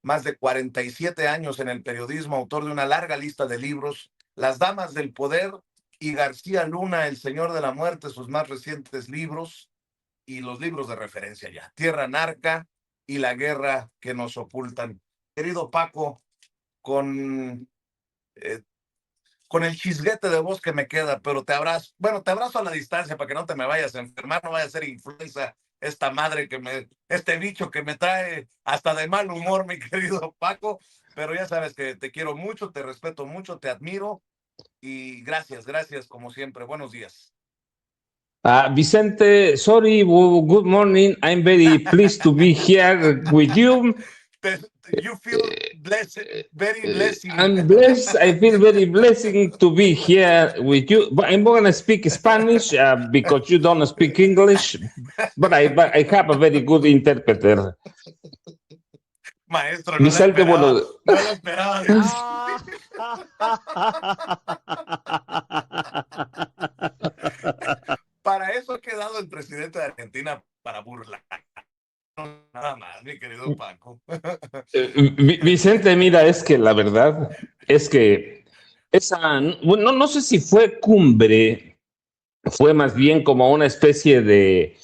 más de 47 años en el periodismo, autor de una larga lista de libros, Las Damas del Poder y García Luna, El Señor de la Muerte, sus más recientes libros y los libros de referencia ya, Tierra Narca y La Guerra que nos ocultan. Querido Paco, con, eh, con el chisguete de voz que me queda, pero te abrazo a la distancia para que no te me vayas a enfermar, no vaya a ser influenza esta madre este bicho que me trae hasta de mal humor, mi querido Paco, pero ya sabes que te quiero mucho, te respeto mucho, te admiro y gracias como siempre. Buenos días. Vicente, sorry, good morning. I'm very pleased to be here with you. You feel blessed, very blessing. I'm blessed. I feel very blessing to be here with you. But I'm going to speak Spanish because you don't speak English. But I have a very good interpreter. Maestro, no Vicente, no lo esperaba. Para eso ha quedado el presidente de Argentina, para burlar. Nada más, mi querido Paco. Vicente, mira, es que la verdad es que bueno, no sé si fue cumbre, fue más bien como una especie de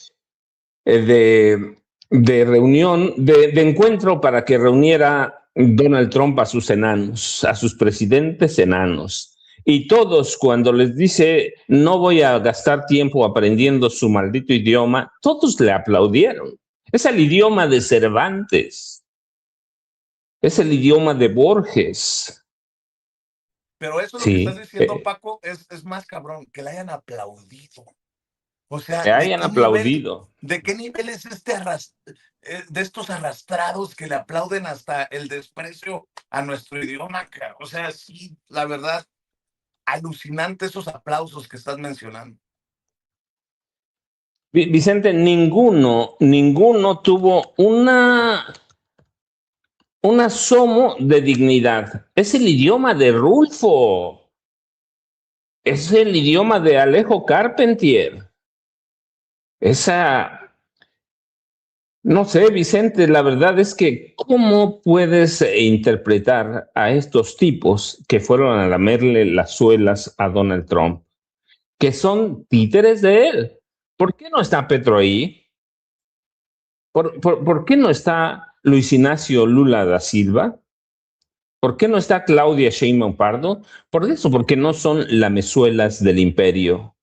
reunión, de encuentro para que reuniera Donald Trump a sus enanos, a sus presidentes enanos. Y todos, cuando les dice, no voy a gastar tiempo aprendiendo su maldito idioma, todos le aplaudieron. Es el idioma de Cervantes. Es el idioma de Borges. Pero eso es lo que estás diciendo, Paco, es más cabrón, que le hayan aplaudido. O sea, que hayan aplaudido. ¿De qué nivel es de estos arrastrados que le aplauden hasta el desprecio a nuestro idioma? O sea, sí, la verdad, alucinante esos aplausos que estás mencionando. Vicente, ninguno tuvo un asomo de dignidad. Es el idioma de Rulfo. Es el idioma de Alejo Carpentier. No sé, Vicente, la verdad es que ¿cómo puedes interpretar a estos tipos que fueron a lamerle las suelas a Donald Trump, que son títeres de él? ¿Por qué no está Petro ahí? ¿Por qué no está Luis Ignacio Lula da Silva? ¿Por qué no está Claudia Sheinbaum Pardo? Por eso, porque no son lamezuelas del imperio.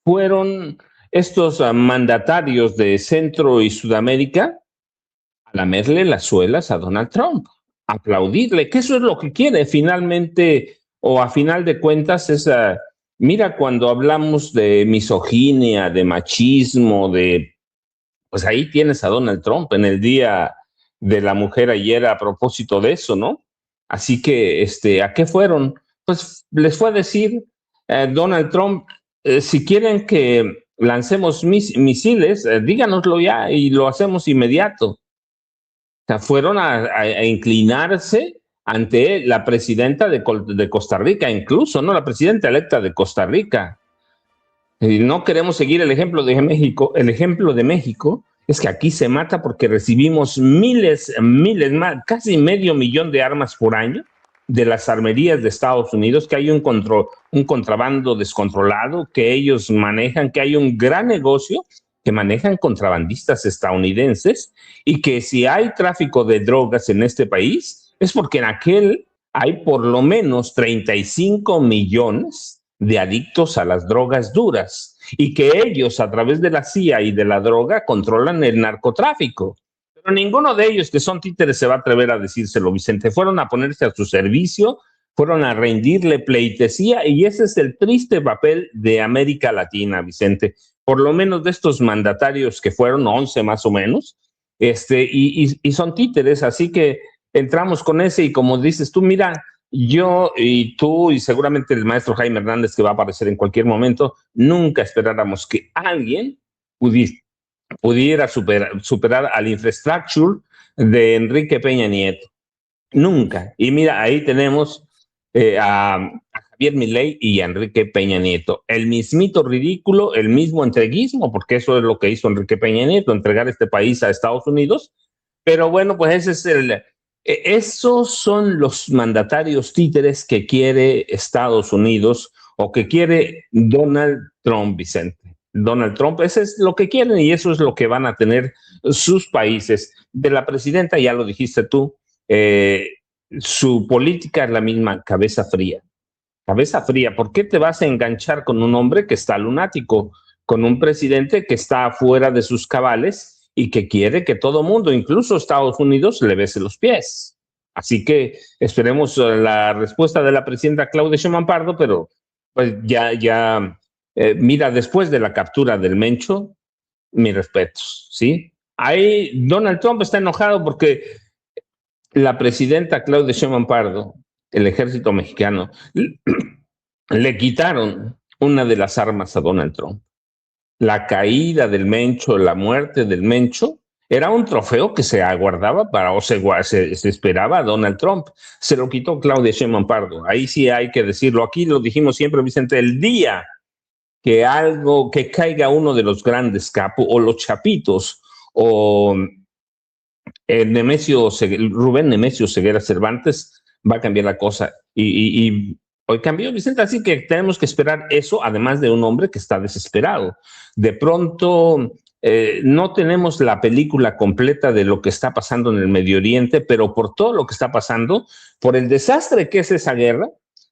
Fueron estos mandatarios de Centro y Sudamérica a lamerle las suelas a Donald Trump, aplaudirle, que eso es lo que quiere finalmente, o a final de cuentas, mira, cuando hablamos de misoginia, de machismo, pues ahí tienes a Donald Trump en el Día de la Mujer ayer a propósito de eso, ¿no? Así que, ¿a qué fueron? Pues les fue a decir Donald Trump, si quieren que lancemos misiles, díganoslo ya y lo hacemos inmediato. O sea, fueron a inclinarse ante la presidenta de Costa Rica, incluso, ¿no? La presidenta electa de Costa Rica. Y no queremos seguir el ejemplo de México. El ejemplo de México es que aquí se mata porque recibimos miles más, casi 500,000 de armas por año de las armerías de Estados Unidos, que hay un contrabando descontrolado que ellos manejan, que hay un gran negocio que manejan contrabandistas estadounidenses, y que si hay tráfico de drogas en este país es porque en aquel hay por lo menos 35 millones de adictos a las drogas duras, y que ellos a través de la CIA y de la droga controlan el narcotráfico. Pero ninguno de ellos, que son títeres, se va a atrever a decírselo, Vicente. Fueron a ponerse a su servicio, fueron a rendirle pleitesía, y ese es el triste papel de América Latina, Vicente. Por lo menos de estos mandatarios que fueron 11 más o menos, y son títeres, así que entramos con ese, y como dices tú, mira, yo y tú y seguramente el maestro Jaime Hernández, que va a aparecer en cualquier momento, nunca esperáramos que alguien pudiera superar al infrastructure de Enrique Peña Nieto. Nunca. Y mira, ahí tenemos a Javier Milei y a Enrique Peña Nieto. El mismito ridículo, el mismo entreguismo, porque eso es lo que hizo Enrique Peña Nieto, entregar este país a Estados Unidos. Pero bueno, pues ese es Esos son los mandatarios títeres que quiere Estados Unidos o que quiere Donald Trump, Vicente. Donald Trump, ese es lo que quieren y eso es lo que van a tener sus países. De la presidenta, ya lo dijiste tú, su política es la misma, cabeza fría. Cabeza fría, ¿por qué te vas a enganchar con un hombre que está lunático, con un presidente que está fuera de sus cabales y que quiere que todo mundo, incluso Estados Unidos, le bese los pies? Así que esperemos la respuesta de la presidenta Claudia Sheinbaum Pardo, pero pues mira, después de la captura del Mencho, mis respetos, ¿sí? Ahí Donald Trump está enojado porque la presidenta Claudia Sheinbaum Pardo, el ejército mexicano, le quitaron una de las armas a Donald Trump. La caída del Mencho, la muerte del Mencho, era un trofeo que se aguardaba para, o se esperaba a Donald Trump. Se lo quitó Claudia Sheinbaum Pardo. Ahí sí hay que decirlo. Aquí lo dijimos siempre, Vicente, el día que caiga uno de los grandes capos, o los chapitos, o Rubén Nemesio Ceguera Cervantes, va a cambiar la cosa. Y hoy cambió, Vicente, así que tenemos que esperar eso, además de un hombre que está desesperado. De pronto, no tenemos la película completa de lo que está pasando en el Medio Oriente, pero por todo lo que está pasando, por el desastre que es esa guerra,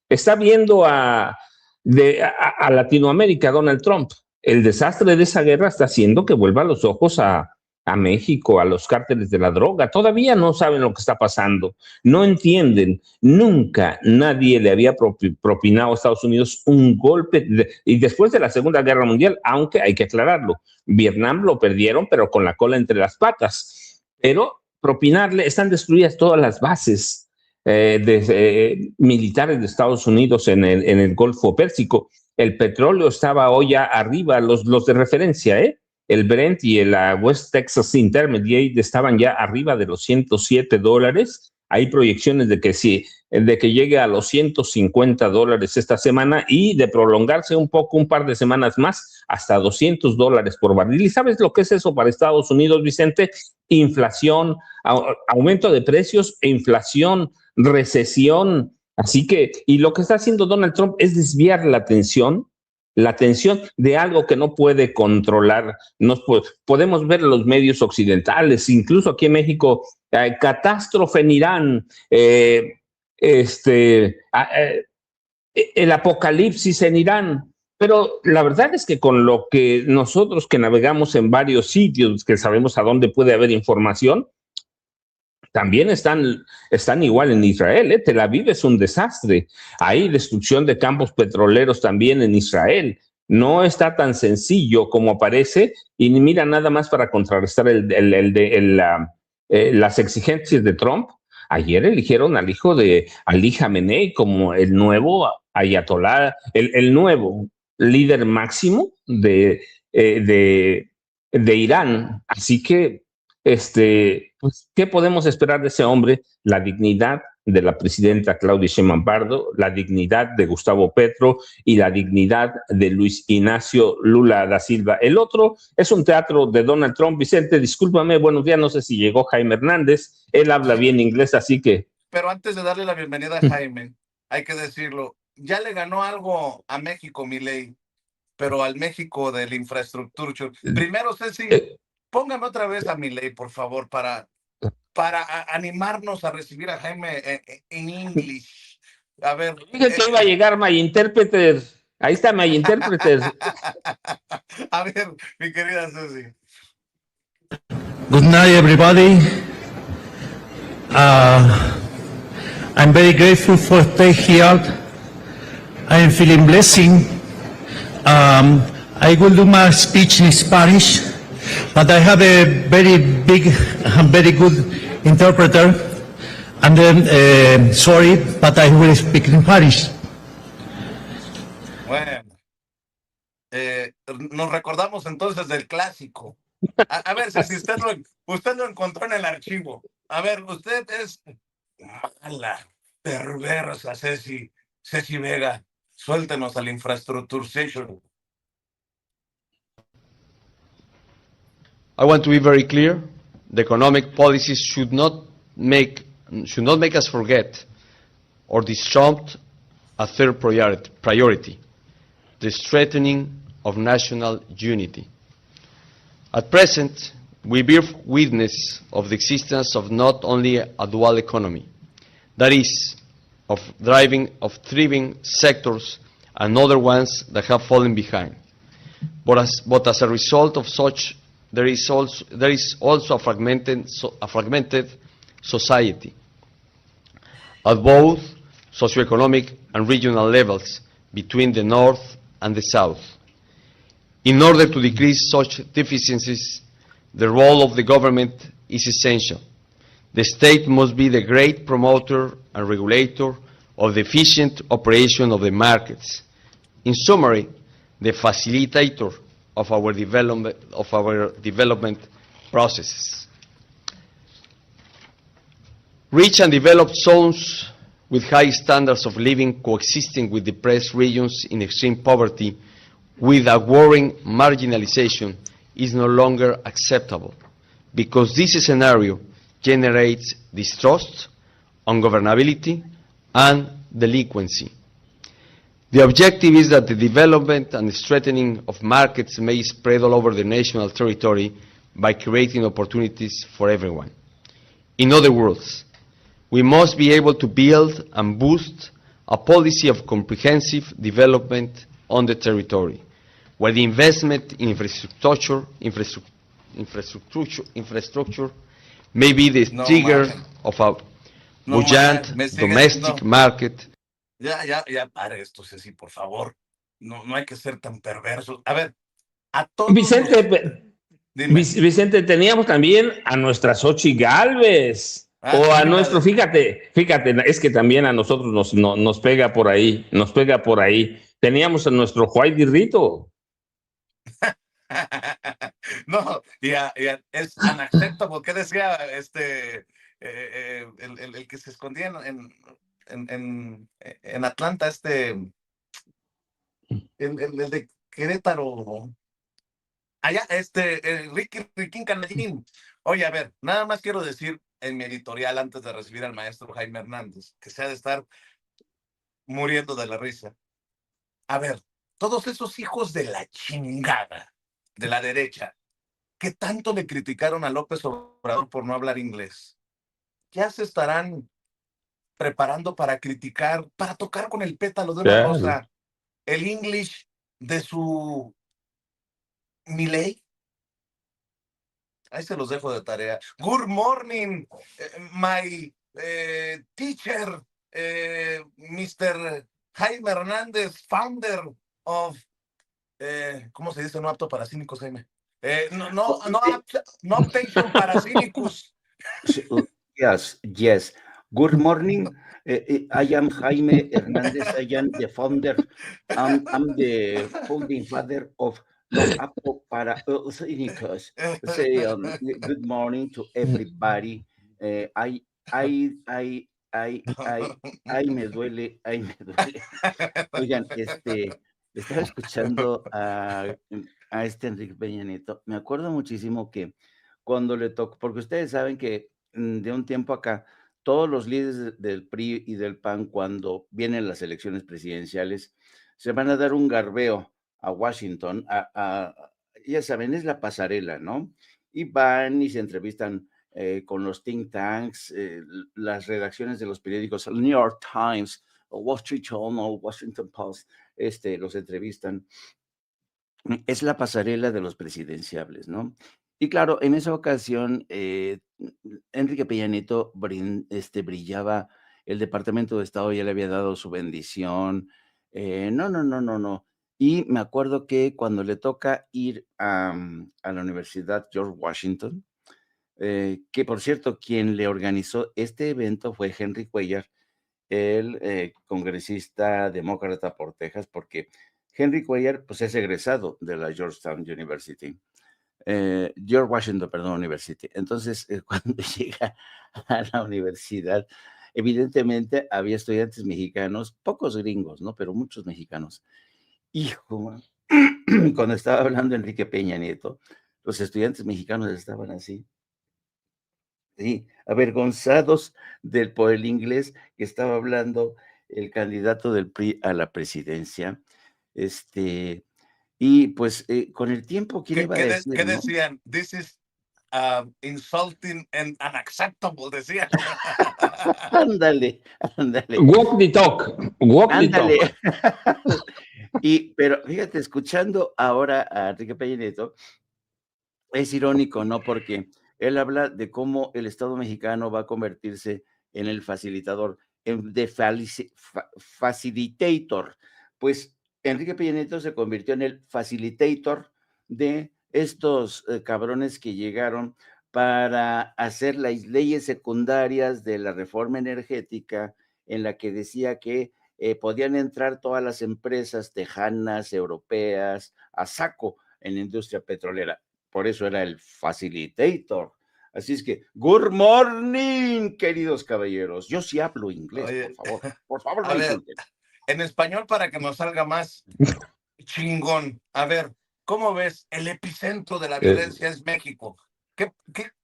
está viendo a Latinoamérica Donald Trump. El desastre de esa guerra está haciendo que vuelva los ojos a México, a los cárteles de la droga. Todavía no saben lo que está pasando, no entienden. Nunca nadie le había propinado a Estados Unidos un golpe. Y después de la Segunda Guerra Mundial, aunque hay que aclararlo, Vietnam lo perdieron, pero con la cola entre las patas. Pero propinarle, están destruidas todas las bases militares de Estados Unidos en el Golfo Pérsico. El petróleo estaba hoy ya arriba, los de referencia, el Brent y el West Texas Intermediate estaban ya arriba de los $107. Hay proyecciones de que llegue a los $150 esta semana y de prolongarse un poco, un par de semanas más, hasta $200 por barril. ¿Y sabes lo que es eso para Estados Unidos, Vicente? Inflación, aumento de precios e inflación, recesión. Así que, y lo que está haciendo Donald Trump es desviar la atención de algo que no puede controlar. Podemos ver los medios occidentales, incluso aquí en México, catástrofe en Irán, el apocalipsis en Irán. Pero la verdad es que con lo que nosotros que navegamos en varios sitios, que sabemos a dónde puede haber información, también están igual en Israel. Tel Aviv es un desastre. Hay destrucción de campos petroleros también en Israel. No está tan sencillo como parece. Y mira, nada más para contrarrestar las exigencias de Trump. Ayer eligieron al hijo de Ali Khamenei como el nuevo ayatolá, el nuevo líder máximo de Irán. Así que pues, ¿qué podemos esperar de ese hombre? La dignidad de la presidenta Claudia Sheinbaum Pardo, la dignidad de Gustavo Petro y la dignidad de Luis Ignacio Lula da Silva. El otro es un teatro de Donald Trump. Vicente, discúlpame, buenos días, no sé si llegó Jaime Hernández, él habla bien inglés, así que... Pero antes de darle la bienvenida a Jaime, hay que decirlo, ya le ganó algo a México, Milei, pero al México de la infraestructura. Primero, Ceci, póngame otra vez a Milei, por favor, para animarnos a recibir a Jaime en inglés. A ver. Dije que iba a llegar My Interpreter. Ahí está My Interpreter. A ver, mi querida Ceci. Good night, everybody. I'm very grateful for stay here. I am feeling blessing. I will do my speech in Spanish, but I have a very big, very good interpreter. And then, sorry, but I will speak in Spanish. Bueno, nos recordamos entonces del clásico. A ver, si usted lo encontró en el archivo. A ver, usted es mala, perversa, Ceci Vega. Suéltenos al infrastructure session. I want to be very clear. The economic policies should not make should not make us forget or disrupt a third priority, the strengthening of national unity. At present, we bear witness of the existence of not only a dual economy, that is, of thriving sectors and other ones that have fallen behind, but as a result of such, there is also a fragmented society at both socioeconomic and regional levels between the North and the South. In order to decrease such deficiencies, the role of the government is essential. The state must be the great promoter and regulator of the efficient operation of the markets. In summary, the facilitator of our development processes. Rich and developed zones with high standards of living coexisting with depressed regions in extreme poverty with a worrying marginalization is no longer acceptable, because this scenario generates distrust, ungovernability, and delinquency. The objective is that the development and strengthening of markets may spread all over the national territory by creating opportunities for everyone. In other words, we must be able to build and boost a policy of comprehensive development on the territory, where the investment in infrastructure may be the trigger of a buoyant domestic market. Ya, pare esto, Ceci, por favor. No hay que ser tan perversos. A ver, a todos Vicente, teníamos también a nuestra Xochitl Gálvez. O a nuestro, fíjate, es que también a nosotros nos pega por ahí, Teníamos a nuestro Juárez Rito. No, es unacceptable. ¿Qué decía el que se escondía en Atlanta, el de Querétaro? Allá, Riquín Canallín. Oye, a ver, nada más quiero decir en mi editorial antes de recibir al maestro Jaime Hernández, que se ha de estar muriendo de la risa. A ver, todos esos hijos de la chingada de la derecha que tanto le criticaron a López Obrador por no hablar inglés, ya se estarán preparando para criticar, para tocar con el pétalo de una rosa el English de su Milei. Ahí se los dejo de tarea. Good morning, my teacher, Mr. Jaime Hernández, founder of, ¿cómo se dice? No apto para cínicos, Jaime. No aptation para cínicos. Yes. Good morning. I am Jaime Hernandez. I am the founder. I'm the founding father of No Apto para Cínicos. Say good morning to everybody. Me duele. Oigan, estaba escuchando a Enrique Peña Nieto. Me acuerdo muchísimo que cuando le tocó, porque ustedes saben que de un tiempo acá, todos los líderes del PRI y del PAN, cuando vienen las elecciones presidenciales, se van a dar un garbeo a Washington, ya saben, es la pasarela, ¿no? Y van y se entrevistan con los think tanks, las redacciones de los periódicos, el New York Times, o Wall Street Journal, Washington Post, los entrevistan. Es la pasarela de los presidenciables, ¿no? Y claro, en esa ocasión, Enrique Peña Nieto brillaba, el Departamento de Estado ya le había dado su bendición, no. Y me acuerdo que cuando le toca ir a la Universidad George Washington, que por cierto, quien le organizó este evento fue Henry Cuellar, el congresista demócrata por Texas, porque Henry Cuellar pues, es egresado de la George Washington, University. Entonces, cuando llega a la universidad, evidentemente había estudiantes mexicanos, pocos gringos, ¿no? Pero muchos mexicanos. Hijo, cuando estaba hablando Enrique Peña Nieto, los estudiantes mexicanos estaban así. Sí, avergonzados por el inglés que estaba hablando el candidato del PRI a la presidencia. Y pues con el tiempo, ¿quién iba a decir, ¿Qué no? decían? This is insulting and unacceptable, decían. Ándale, ándale, Walk the talk, walk the ándale. talk. Pero fíjate, escuchando ahora a Enrique Peña Nieto, es irónico, ¿no? Porque él habla de cómo el Estado mexicano va a convertirse en el facilitador, facilitator. Pues Enrique Peña Nieto se convirtió en el facilitator de estos cabrones que llegaron para hacer las leyes secundarias de la reforma energética, en la que decía que podían entrar todas las empresas tejanas, europeas, a saco en la industria petrolera. Por eso era el facilitator. Así es que, good morning, queridos caballeros. Yo sí hablo inglés, Oye, por favor. Por favor, no a ver, insulten. en español para que nos salga más chingón. A ver, ¿cómo ves? El epicentro de la violencia es México.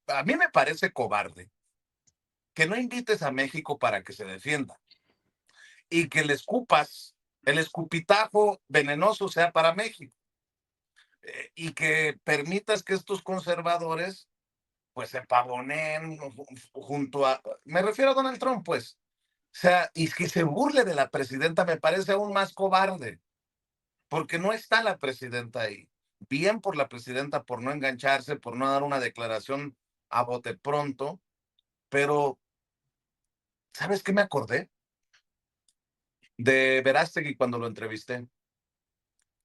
A mí me parece cobarde que no invites a México para que se defienda y que le escupas, el escupitajo venenoso sea para México, y que permitas que estos conservadores pues se pavonen junto a, me refiero a Donald Trump, pues, o sea, y que se burle de la presidenta me parece aún más cobarde, porque no está la presidenta ahí. Bien por la presidenta, por no engancharse, por no dar una declaración a bote pronto, pero ¿sabes qué me acordé? De Verástegui cuando lo entrevisté,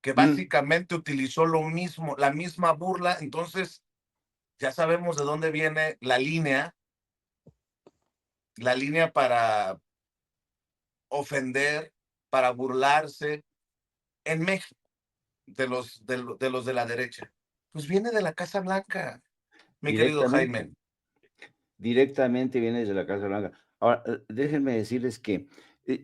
que básicamente utilizó lo mismo, la misma burla, entonces ya sabemos de dónde viene la línea para ofender, para burlarse en México de los de la derecha. Pues viene de la Casa Blanca, mi querido Directamente. Jaime. Directamente viene desde la Casa Blanca. Ahora, déjenme decirles que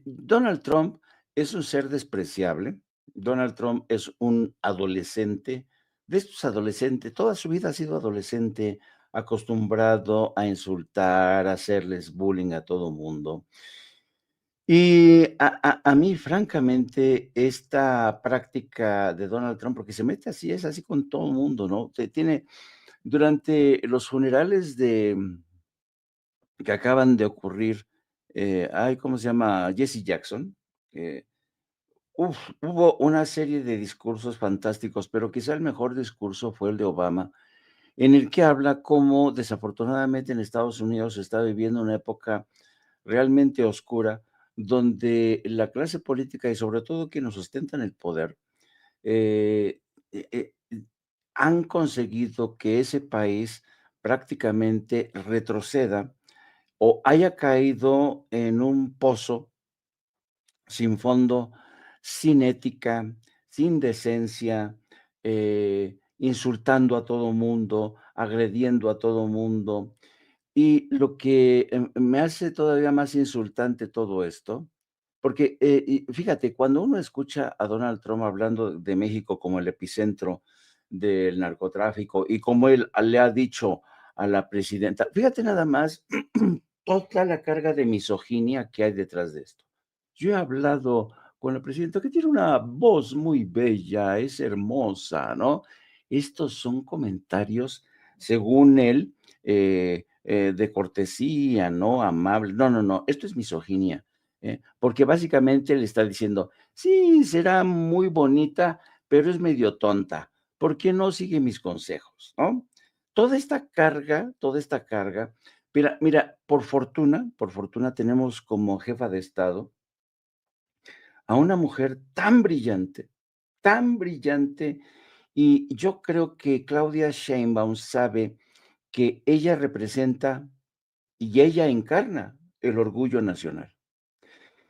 Donald Trump es un ser despreciable. Donald Trump es un adolescente, de estos adolescentes, toda su vida ha sido adolescente, acostumbrado a insultar, a hacerles bullying a todo mundo. Y a mí, francamente, esta práctica de Donald Trump, porque se mete así, es así con todo el mundo, ¿no? Durante los funerales que acaban de ocurrir, ¿cómo se llama? Jesse Jackson. eh, Hubo una serie de discursos fantásticos, pero quizá el mejor discurso fue el de Obama, en el que habla cómo desafortunadamente en Estados Unidos se está viviendo una época realmente oscura, donde la clase política y sobre todo quienes ostentan el poder, eh, eh, eh, han conseguido que ese país prácticamente retroceda o haya caído en un pozo sin fondo, sin ética, sin decencia, insultando a todo mundo, agrediendo a todo mundo. Y lo que me hace todavía más insultante todo esto, porque y fíjate, cuando uno escucha a Donald Trump hablando de México como el epicentro del narcotráfico y como él le ha dicho a la presidenta, fíjate nada más toda la carga de misoginia que hay detrás de esto. Yo he hablado con la presidenta que tiene una voz muy bella, es hermosa, ¿no? Estos son comentarios, según él, de cortesía, ¿no? Amable. No, no, no, esto es misoginia, porque básicamente le está diciendo, sí, será muy bonita, pero es medio tonta. ¿Por qué no sigue mis consejos, no? Toda esta carga, mira, por fortuna tenemos como jefa de Estado a una mujer tan brillante, y yo creo que Claudia Sheinbaum sabe que ella representa y ella encarna el orgullo nacional.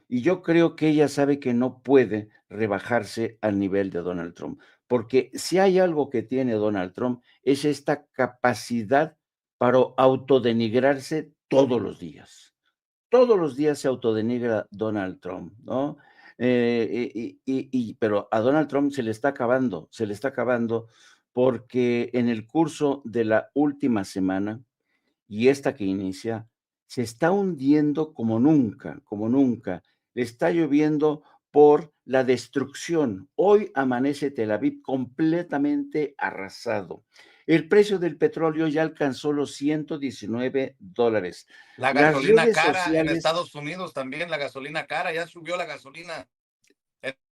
Y yo creo que ella sabe que no puede rebajarse al nivel de Donald Trump, porque si hay algo que tiene Donald Trump es esta capacidad para autodenigrarse todos los días. Todos los días se autodenigra Donald Trump, ¿no? Pero a Donald Trump se le está acabando porque en el curso de la última semana y esta que inicia, se está hundiendo como nunca, como nunca. Le está lloviendo por la destrucción. Hoy amanece Tel Aviv completamente arrasado. El precio del petróleo ya alcanzó los $119. La Las gasolina redes cara en sociales, Estados Unidos también, la gasolina cara, ya subió la gasolina.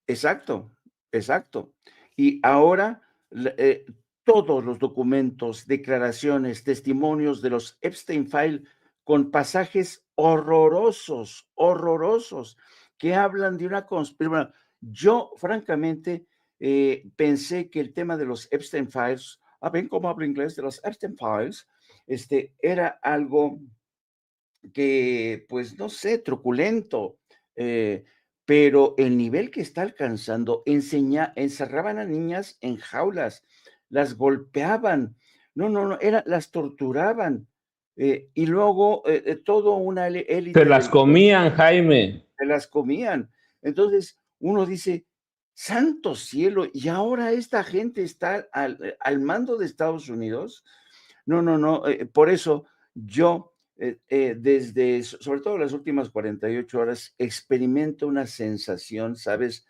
exacto, exacto. Y ahora todos los documentos, declaraciones, testimonios de los Epstein File con pasajes horrorosos, horrorosos, que hablan de una conspiración. Yo, francamente, pensé que el tema de los Epstein Files, ven cómo hablo inglés, de los Epstein Files, era algo que, pues, no sé, truculento, pero el nivel que está alcanzando, encerraban a niñas en jaulas, las golpeaban, no, las torturaban, y luego todo una Se élite las comían, Jaime. se las comían. Entonces, uno dice, santo cielo, y ahora esta gente está al mando de Estados Unidos. No, por eso yo, desde, sobre todo las últimas 48 horas, experimento una sensación, ¿sabes?,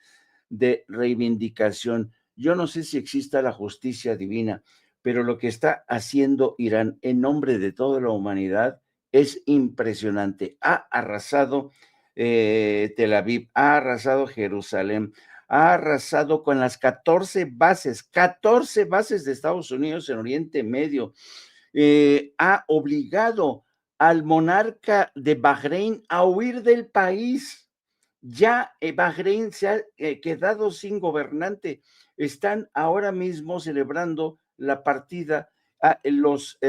de reivindicación. Yo no sé si exista la justicia divina, pero lo que está haciendo Irán en nombre de toda la humanidad es impresionante. Ha arrasado Tel Aviv, ha arrasado Jerusalén, ha arrasado con las 14 bases de Estados Unidos en Oriente Medio. Ha obligado al monarca de Bahrein a huir del país. Ya Bahrein se ha quedado sin gobernante. Están ahora mismo celebrando la partida a los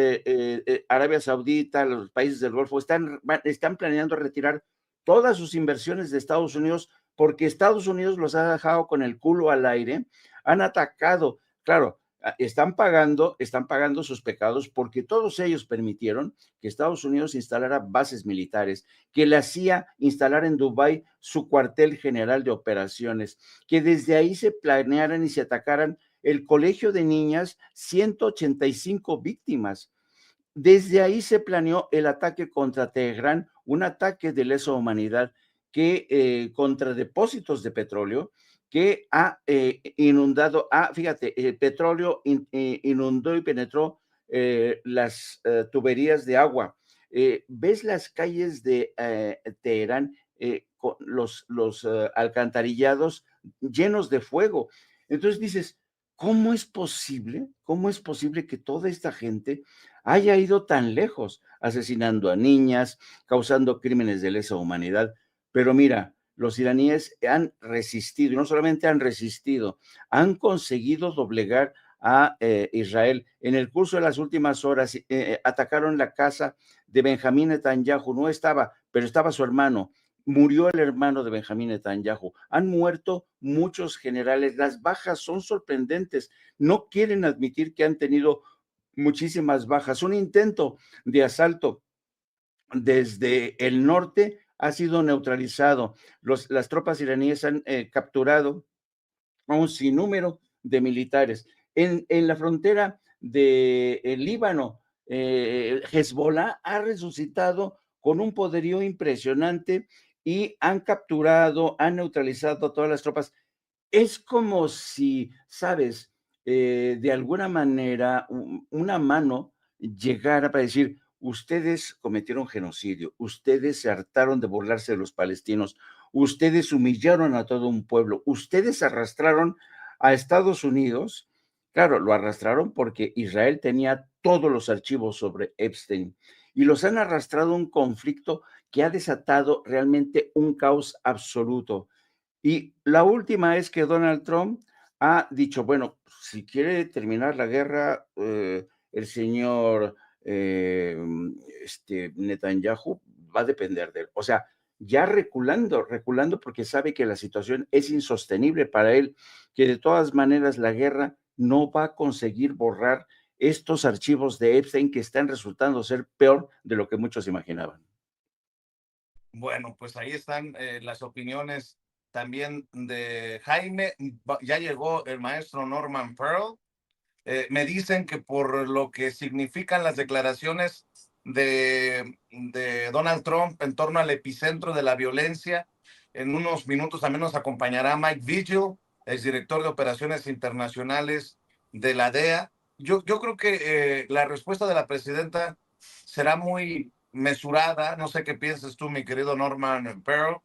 Arabia Saudita, los países del Golfo, están planeando retirar todas sus inversiones de Estados Unidos porque Estados Unidos los ha dejado con el culo al aire, han atacado, claro, están pagando sus pecados porque todos ellos permitieron que Estados Unidos instalara bases militares, que la CIA instalara en Dubái su cuartel general de operaciones, que desde ahí se planearan y se atacaran el colegio de niñas, 185 víctimas. Desde ahí se planeó el ataque contra Teherán, un ataque de lesa humanidad que contra depósitos de petróleo que ha inundado, fíjate, el petróleo inundó y penetró las tuberías de agua. ¿Ves las calles de Teherán con los alcantarillados llenos de fuego? Entonces dices, ¿cómo es posible? ¿Cómo es posible que toda esta gente haya ido tan lejos, asesinando a niñas, causando crímenes de lesa humanidad? Pero mira, los iraníes han resistido, y no solamente han resistido, han conseguido doblegar a Israel. En el curso de las últimas horas atacaron la casa de Benjamín Netanyahu, no estaba, pero estaba su hermano. Murió el hermano de Benjamín Netanyahu. Han muerto muchos generales. Las bajas son sorprendentes. No quieren admitir que han tenido muchísimas bajas. Un intento de asalto desde el norte ha sido neutralizado. Las tropas iraníes han capturado a un sinnúmero de militares. En la frontera de Líbano, Hezbollah ha resucitado con un poderío impresionante y han capturado, han neutralizado a todas las tropas. Es como si, ¿sabes? De alguna manera, una mano llegara para decir, ustedes cometieron genocidio, ustedes se hartaron de burlarse de los palestinos, ustedes humillaron a todo un pueblo, ustedes arrastraron a Estados Unidos. Claro, lo arrastraron porque Israel tenía todos los archivos sobre Epstein y los han arrastrado a un conflicto que ha desatado realmente un caos absoluto. Y la última es que Donald Trump ha dicho, bueno, si quiere terminar la guerra, el señor Netanyahu va a depender de él. O sea, ya reculando porque sabe que la situación es insostenible para él, que de todas maneras la guerra no va a conseguir borrar estos archivos de Epstein que están resultando ser peor de lo que muchos imaginaban. Bueno, pues ahí están las opiniones también de Jaime. Ya llegó el maestro Norman Pearl. Me dicen que por lo que significan las declaraciones de Donald Trump en torno al epicentro de la violencia. En unos minutos también nos acompañará Mike Vigil, exdirector de Operaciones Internacionales de la DEA. Yo creo que la respuesta de la presidenta será muy mesurada. No sé qué piensas tú, mi querido Norman Pearl.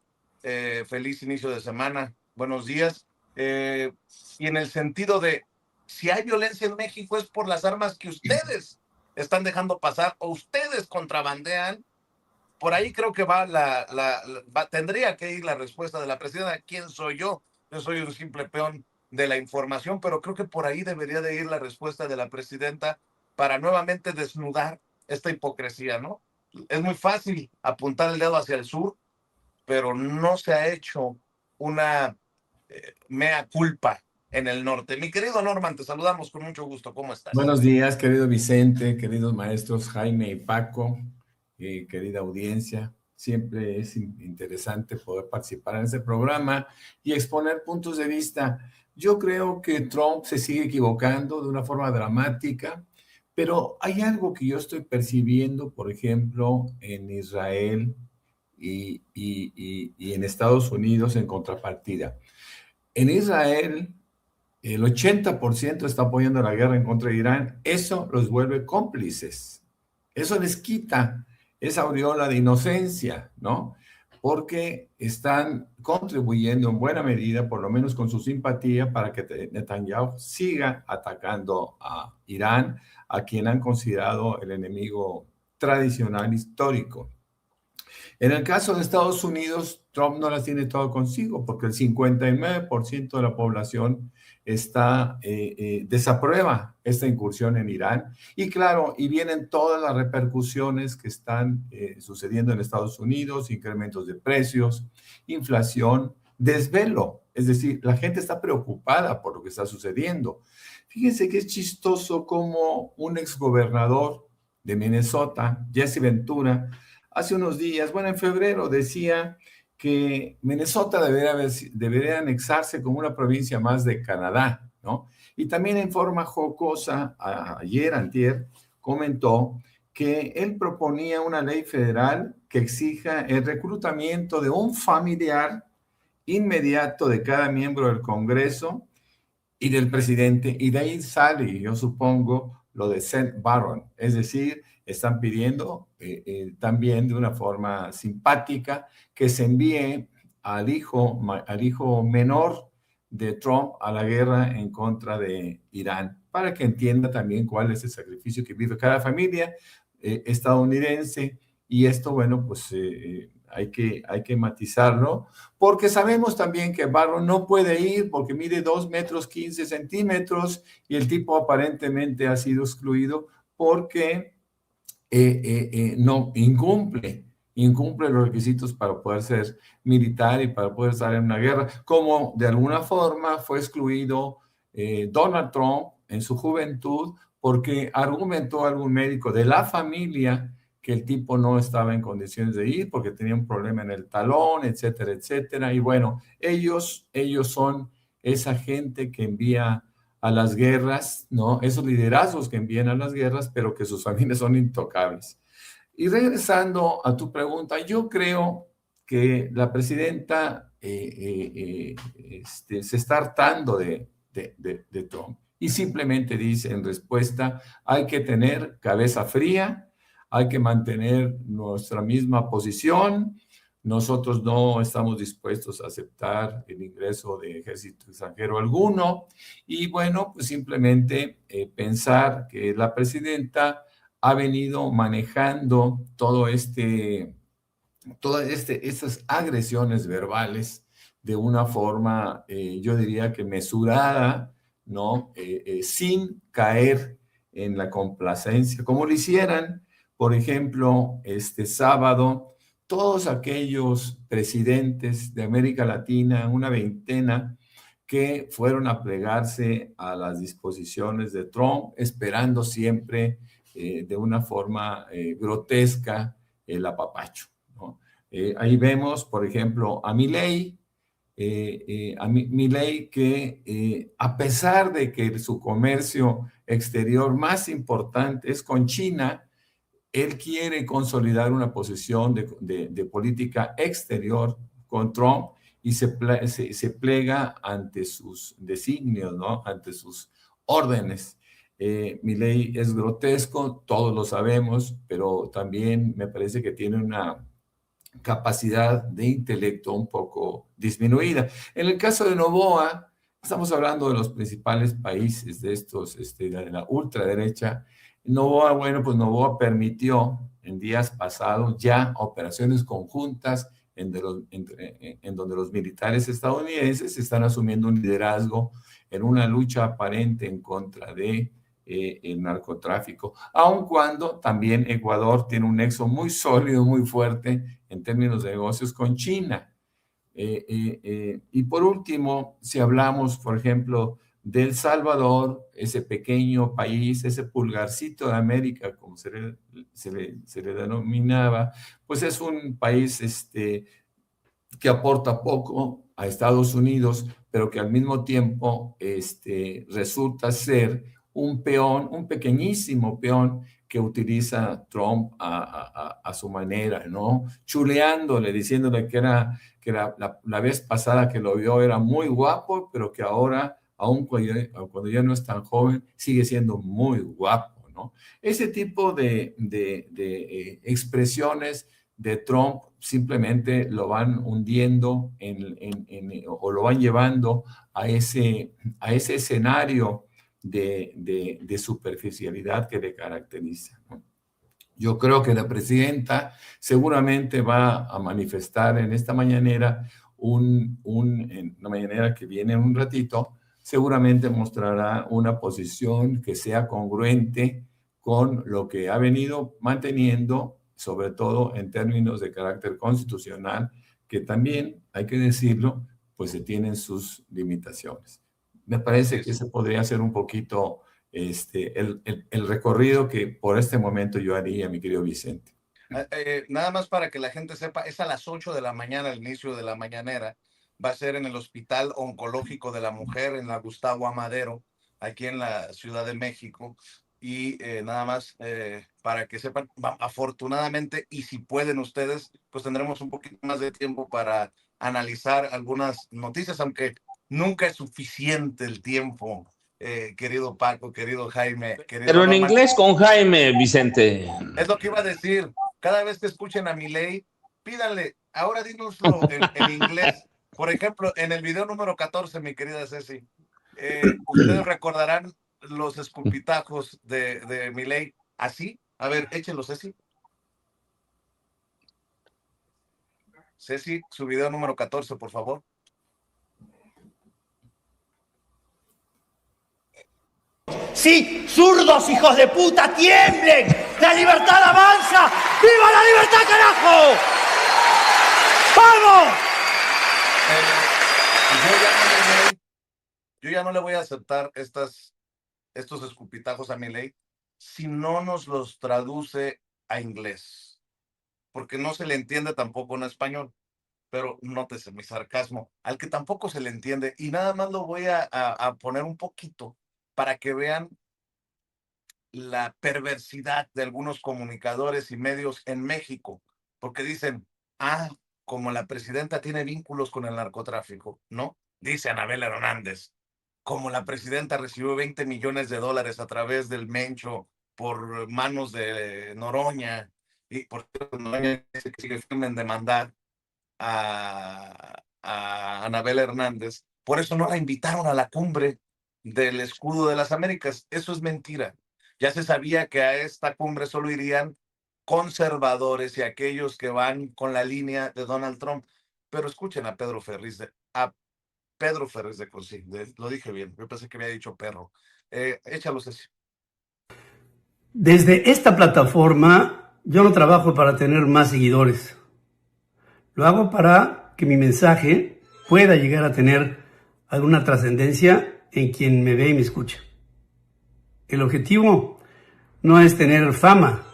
Feliz inicio de semana. Buenos días. Y en el sentido de, si hay violencia en México es por las armas que ustedes están dejando pasar o ustedes contrabandean. Por ahí creo que tendría que ir la respuesta de la presidenta. ¿Quién soy yo? Yo soy un simple peón de la información, pero creo que por ahí debería de ir la respuesta de la presidenta para nuevamente desnudar esta hipocresía, ¿no? Es muy fácil apuntar el dedo hacia el sur, pero no se ha hecho una mea culpa en el norte. Mi querido Norman, te saludamos con mucho gusto. ¿Cómo estás? Buenos días, querido Vicente, queridos maestros Jaime y Paco, querida audiencia. Siempre es interesante poder participar en este programa y exponer puntos de vista. Yo creo que Trump se sigue equivocando de una forma dramática, pero hay algo que yo estoy percibiendo, por ejemplo, en Israel y en Estados Unidos en contrapartida. En Israel, el 80% está apoyando la guerra en contra de Irán. Eso los vuelve cómplices. Eso les quita esa aureola de inocencia, ¿no? Porque están contribuyendo en buena medida, por lo menos con su simpatía, para que Netanyahu siga atacando a Irán, a quien han considerado el enemigo tradicional histórico. En el caso de Estados Unidos, Trump no las tiene todo consigo, porque el 59% de la población desaprueba esta incursión en Irán. Y claro, y vienen todas las repercusiones que están sucediendo en Estados Unidos, incrementos de precios, inflación, desvelo. Es decir, la gente está preocupada por lo que está sucediendo. Fíjense que es chistoso como un exgobernador de Minnesota, Jesse Ventura, hace unos días, bueno, en febrero, decía que Minnesota debería anexarse como una provincia más de Canadá, ¿no? Y también en forma jocosa, antier, comentó que él proponía una ley federal que exija el reclutamiento de un familiar inmediato de cada miembro del Congreso y del presidente, y de ahí sale, yo supongo, lo de Send Baron, es decir, están pidiendo también de una forma simpática que se envíe al hijo menor de Trump a la guerra en contra de Irán, para que entienda también cuál es el sacrificio que vive cada familia estadounidense. Y esto, bueno, pues hay que matizarlo, porque sabemos también que Barron no puede ir porque mide 2 metros 15 centímetros y el tipo aparentemente ha sido excluido porque no incumple los requisitos para poder ser militar y para poder estar en una guerra, como de alguna forma fue excluido Donald Trump en su juventud porque argumentó algún médico de la familia que el tipo no estaba en condiciones de ir porque tenía un problema en el talón, etcétera, etcétera. Y bueno, ellos son esa gente que envía a las guerras, ¿no? Esos liderazgos que envían a las guerras, pero que sus familias son intocables. Y regresando a tu pregunta, yo creo que la presidenta se está hartando de Trump y simplemente dice en respuesta, hay que tener cabeza fría, hay que mantener nuestra misma posición. Nosotros no estamos dispuestos a aceptar el ingreso de ejército extranjero alguno. Y bueno, pues simplemente pensar que la presidenta ha venido manejando estas agresiones verbales de una forma, yo diría que mesurada, ¿no? Sin caer en la complacencia, como lo hicieran, por ejemplo, este sábado, todos aquellos presidentes de América Latina, una veintena, que fueron a plegarse a las disposiciones de Trump, esperando siempre de una forma grotesca el apapacho, ¿no? Ahí vemos, por ejemplo, a Milei, que a pesar de que su comercio exterior más importante es con China, él quiere consolidar una posición de política exterior con Trump y se plega ante sus designios, ¿no? Ante sus órdenes. Milei es grotesco, todos lo sabemos, pero también me parece que tiene una capacidad de intelecto un poco disminuida. En el caso de Noboa, estamos hablando de los principales países de estos, de la ultraderecha. Noboa, bueno, pues Noboa permitió en días pasados ya operaciones conjuntas en donde los militares estadounidenses están asumiendo un liderazgo en una lucha aparente en contra de el narcotráfico, aun cuando también Ecuador tiene un nexo muy sólido, muy fuerte en términos de negocios con China. Y por último, si hablamos, por ejemplo, de El Salvador, ese pequeño país, ese pulgarcito de América, como se le denominaba, pues es un país que aporta poco a Estados Unidos, pero que al mismo tiempo resulta ser un peón, un pequeñísimo peón que utiliza Trump a su manera, ¿no? Chuleándole, diciéndole que la vez pasada que lo vio era muy guapo, pero que ahora, aun cuando ya no es tan joven, sigue siendo muy guapo, ¿no? Ese tipo de expresiones de Trump simplemente lo van hundiendo o lo van llevando a ese escenario de superficialidad que le caracteriza, ¿no? Yo creo que la presidenta seguramente va a manifestar en esta mañanera, en una mañanera que viene en un ratito, seguramente mostrará una posición que sea congruente con lo que ha venido manteniendo, sobre todo en términos de carácter constitucional, que también, hay que decirlo, pues se tienen sus limitaciones. Me parece que ese podría ser un poquito el recorrido que por este momento yo haría, mi querido Vicente. Nada más para que la gente sepa, es a las 8 de la mañana el inicio de la mañanera. Va a ser en el Hospital Oncológico de la Mujer, en la Gustavo Amadero, aquí en la Ciudad de México. Y nada más para que sepan, afortunadamente, y si pueden ustedes, pues tendremos un poquito más de tiempo para analizar algunas noticias, aunque nunca es suficiente el tiempo, querido Paco, querido Jaime. Querido Pero en Norman. inglés con Jaime, Vicente. Es lo que iba a decir. Cada vez que escuchen a Milei, pídanle, ahora dínoslo en inglés. Por ejemplo, en el video número 14, mi querida Ceci, ustedes recordarán los escupitajos de Milei así. A ver, échenlo, Ceci. Ceci, su video número 14, por favor. Sí, zurdos hijos de puta, tiemblen. La libertad avanza. ¡Viva la libertad, carajo! ¡Vamos! Yo ya no le voy a aceptar estos escupitajos a Milei si no nos los traduce a inglés, porque no se le entiende tampoco en español. Pero nótese mi sarcasmo, al que tampoco se le entiende, y nada más lo voy a poner un poquito para que vean la perversidad de algunos comunicadores y medios en México, porque dicen, como la presidenta tiene vínculos con el narcotráfico, ¿no? Dice Anabel Hernández, como la presidenta recibió $20 millones a través del Mencho por manos de Noroña, y por Noroña dice que sigue firme en demandar a Anabel Hernández, por eso no la invitaron a la cumbre del Escudo de las Américas. Eso es mentira. Ya se sabía que a esta cumbre solo irían conservadores y aquellos que van con la línea de Donald Trump. Pero escuchen a Pedro Ferriz de Cosí, lo dije bien, yo pensé que había dicho perro. Échalos así. Desde esta plataforma yo no trabajo para tener más seguidores. Lo hago para que mi mensaje pueda llegar a tener alguna trascendencia en quien me ve y me escucha. El objetivo no es tener fama.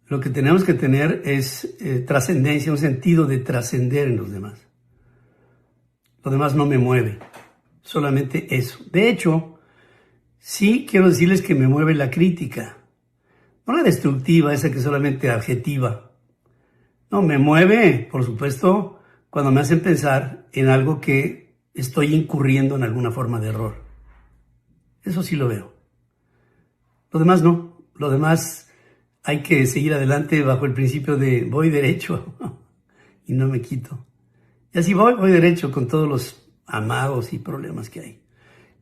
Lo que tenemos que tener es trascendencia, un sentido de trascender en los demás. Lo demás no me mueve, solamente eso. De hecho, sí quiero decirles que me mueve la crítica. no la destructiva, esa que solamente adjetiva. No, me mueve, por supuesto, cuando me hacen pensar en algo que estoy incurriendo en alguna forma de error. Eso sí lo veo. Lo demás no. Lo demás hay que seguir adelante bajo el principio de voy derecho y no me quito. Y así voy derecho con todos los amados y problemas que hay.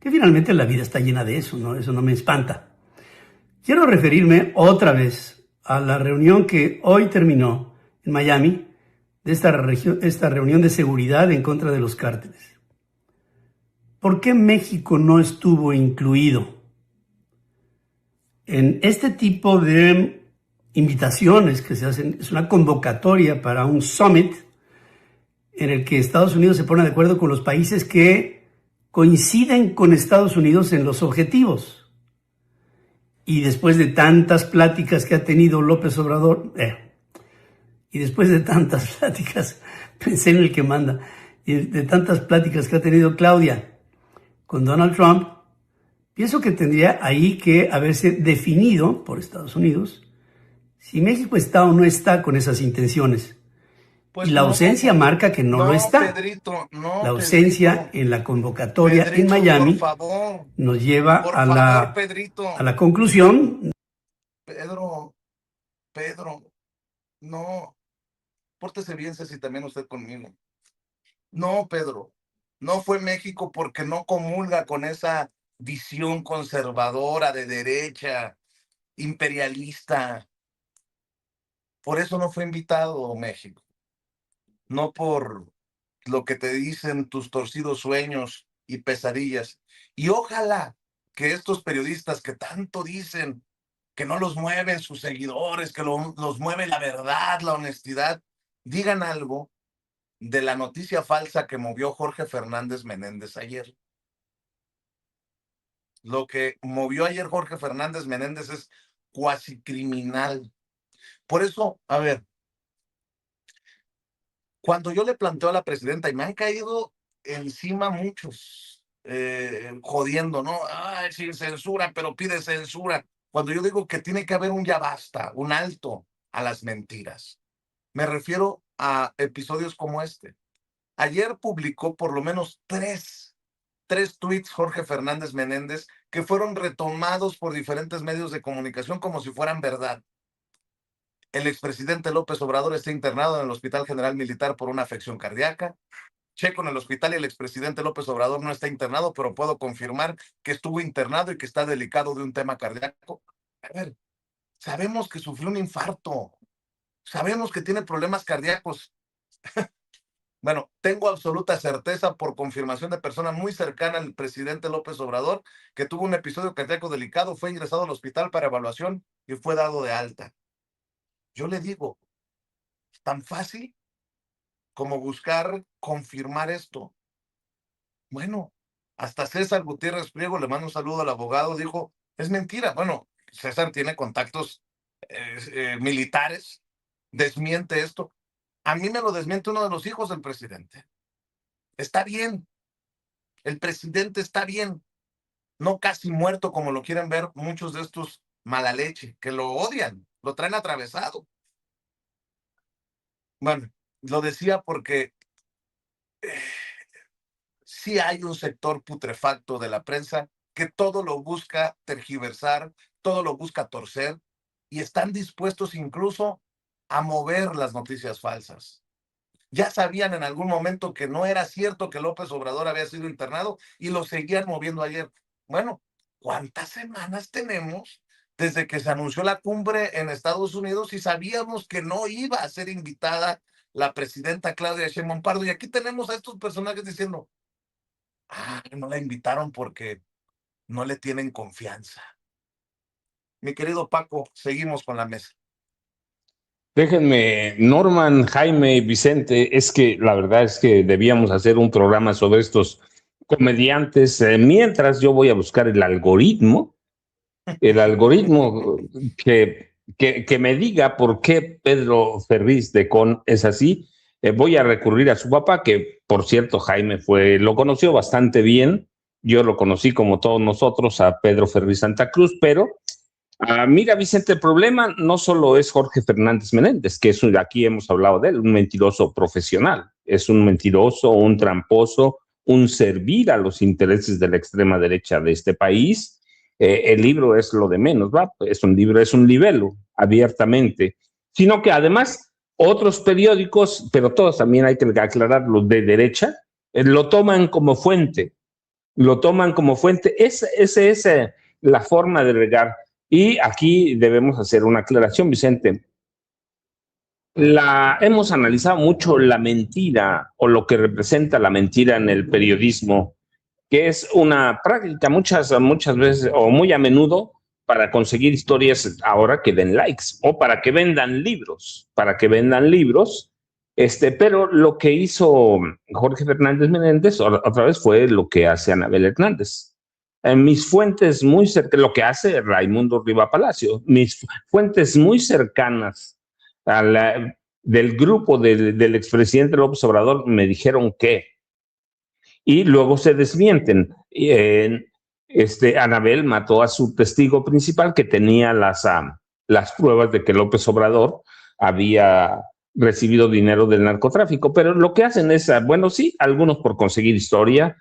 Que finalmente la vida está llena de eso, ¿no? Eso no me espanta. Quiero referirme otra vez a la reunión que hoy terminó en Miami, de esta reunión de seguridad en contra de los cárteles. ¿Por qué México no estuvo incluido en este tipo de invitaciones que se hacen? Es una convocatoria para un summit en el que Estados Unidos se pone de acuerdo con los países que coinciden con Estados Unidos en los objetivos. Y después de tantas pláticas que ha tenido López Obrador, pensé en el que manda, y de tantas pláticas que ha tenido Claudia con Donald Trump, pienso que tendría ahí que haberse definido por Estados Unidos si México está o no está con esas intenciones. Pues y la ausencia marca que no lo está. Pedrito, no, la ausencia Pedrito, en la convocatoria Pedrito, en Miami por favor, nos lleva por a favor, Pedrito. la conclusión. Pedro, no, pórtese bien, Ceci, también usted conmigo. No, Pedro, no fue México porque no comulga con esa visión conservadora de derecha, imperialista. Por eso no fue invitado México. No por lo que te dicen tus torcidos sueños y pesadillas. Y ojalá que estos periodistas que tanto dicen que no los mueven sus seguidores, que los mueve la verdad, la honestidad, digan algo de la noticia falsa que movió Jorge Fernández Menéndez ayer. Lo que movió ayer Jorge Fernández Menéndez es cuasi criminal. Por eso, a ver, cuando yo le planteo a la presidenta, y me han caído encima muchos, jodiendo, ¿no? Ay, sin censura, pero pide censura. Cuando yo digo que tiene que haber un ya basta, un alto a las mentiras, me refiero a episodios como este. Ayer publicó por lo menos tres tweets Jorge Fernández Menéndez que fueron retomados por diferentes medios de comunicación como si fueran verdad. El expresidente López Obrador está internado en el Hospital General Militar por una afección cardíaca. Checo en el hospital y el expresidente López Obrador no está internado, pero puedo confirmar que estuvo internado y que está delicado de un tema cardíaco. A ver, sabemos que sufrió un infarto. Sabemos que tiene problemas cardíacos. Bueno, tengo absoluta certeza por confirmación de persona muy cercana al presidente López Obrador que tuvo un episodio cardíaco delicado, fue ingresado al hospital para evaluación y fue dado de alta. Yo le digo, es tan fácil como buscar confirmar esto. Bueno, hasta César Gutiérrez Priego, le mando un saludo al abogado, dijo, es mentira. Bueno, César tiene contactos militares, desmiente esto. A mí me lo desmiente uno de los hijos del presidente. Está bien, el presidente está bien, no casi muerto como lo quieren ver muchos de estos mala leche, que lo odian, lo traen atravesado. Bueno, lo decía porque sí hay un sector putrefacto de la prensa que todo lo busca tergiversar, todo lo busca torcer y están dispuestos incluso a mover las noticias falsas. Ya sabían en algún momento que no era cierto que López Obrador había sido internado y lo seguían moviendo ayer. Bueno, ¿cuántas semanas tenemos desde que se anunció la cumbre en Estados Unidos y sabíamos que no iba a ser invitada la presidenta Claudia Sheinbaum Pardo? Y aquí tenemos a estos personajes diciendo, no la invitaron porque no le tienen confianza. Mi querido Paco, seguimos con la mesa. Déjenme, Norman, Jaime, Vicente, es que la verdad es que debíamos hacer un programa sobre estos comediantes, mientras yo voy a buscar el algoritmo que me diga por qué Pedro Ferriz de Con es así. Voy a recurrir a su papá, que por cierto Jaime lo conoció bastante bien, yo lo conocí como todos nosotros a Pedro Ferriz Santa Cruz, pero Mira, Vicente, el problema no solo es Jorge Fernández Menéndez, que aquí hemos hablado de él, un mentiroso profesional, es un mentiroso, un tramposo, un servir a los intereses de la extrema derecha de este país. El libro es lo de menos, ¿va? Es un libro, es un libelo, abiertamente, sino que además otros periódicos, pero todos también hay que aclararlo, de derecha, lo toman como fuente, Esa es la forma de regar. Y aquí debemos hacer una aclaración, Vicente. Hemos analizado mucho la mentira o lo que representa la mentira en el periodismo, que es una práctica muchas veces o muy a menudo para conseguir historias ahora que den likes o para que vendan libros, pero lo que hizo Jorge Fernández Menéndez otra vez fue lo que hace Anabel Hernández. Mis fuentes muy cercanas, lo que hace Raimundo Riva Palacio, mis fuentes muy cercanas del grupo del expresidente López Obrador me dijeron que, y luego se desmienten. Anabel mató a su testigo principal que tenía las pruebas de que López Obrador había recibido dinero del narcotráfico, pero lo que hacen es, bueno, sí, algunos por conseguir historia,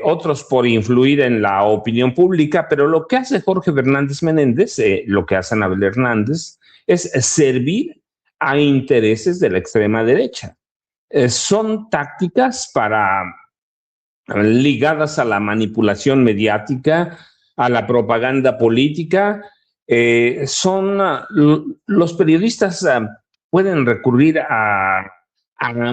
otros por influir en la opinión pública, pero lo que hace Jorge Fernández Menéndez, lo que hace Anabel Hernández, es servir a intereses de la extrema derecha. Son tácticas ligadas a la manipulación mediática, a la propaganda política. Los periodistas pueden recurrir a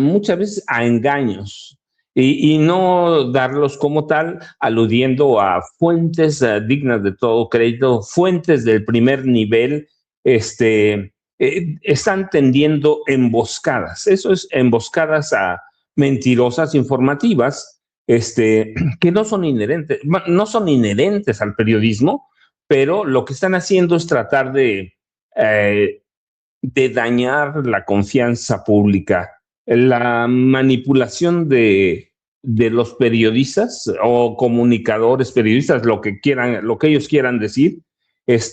muchas veces a engaños y no darlos como tal, aludiendo a fuentes dignas de todo crédito, fuentes del primer nivel. Están tendiendo emboscadas, eso es, emboscadas mentirosas, informativas, que no son inherentes al periodismo, pero lo que están haciendo es tratar de dañar la confianza pública, la manipulación de los periodistas o comunicadores periodistas, lo que ellos quieran decir, es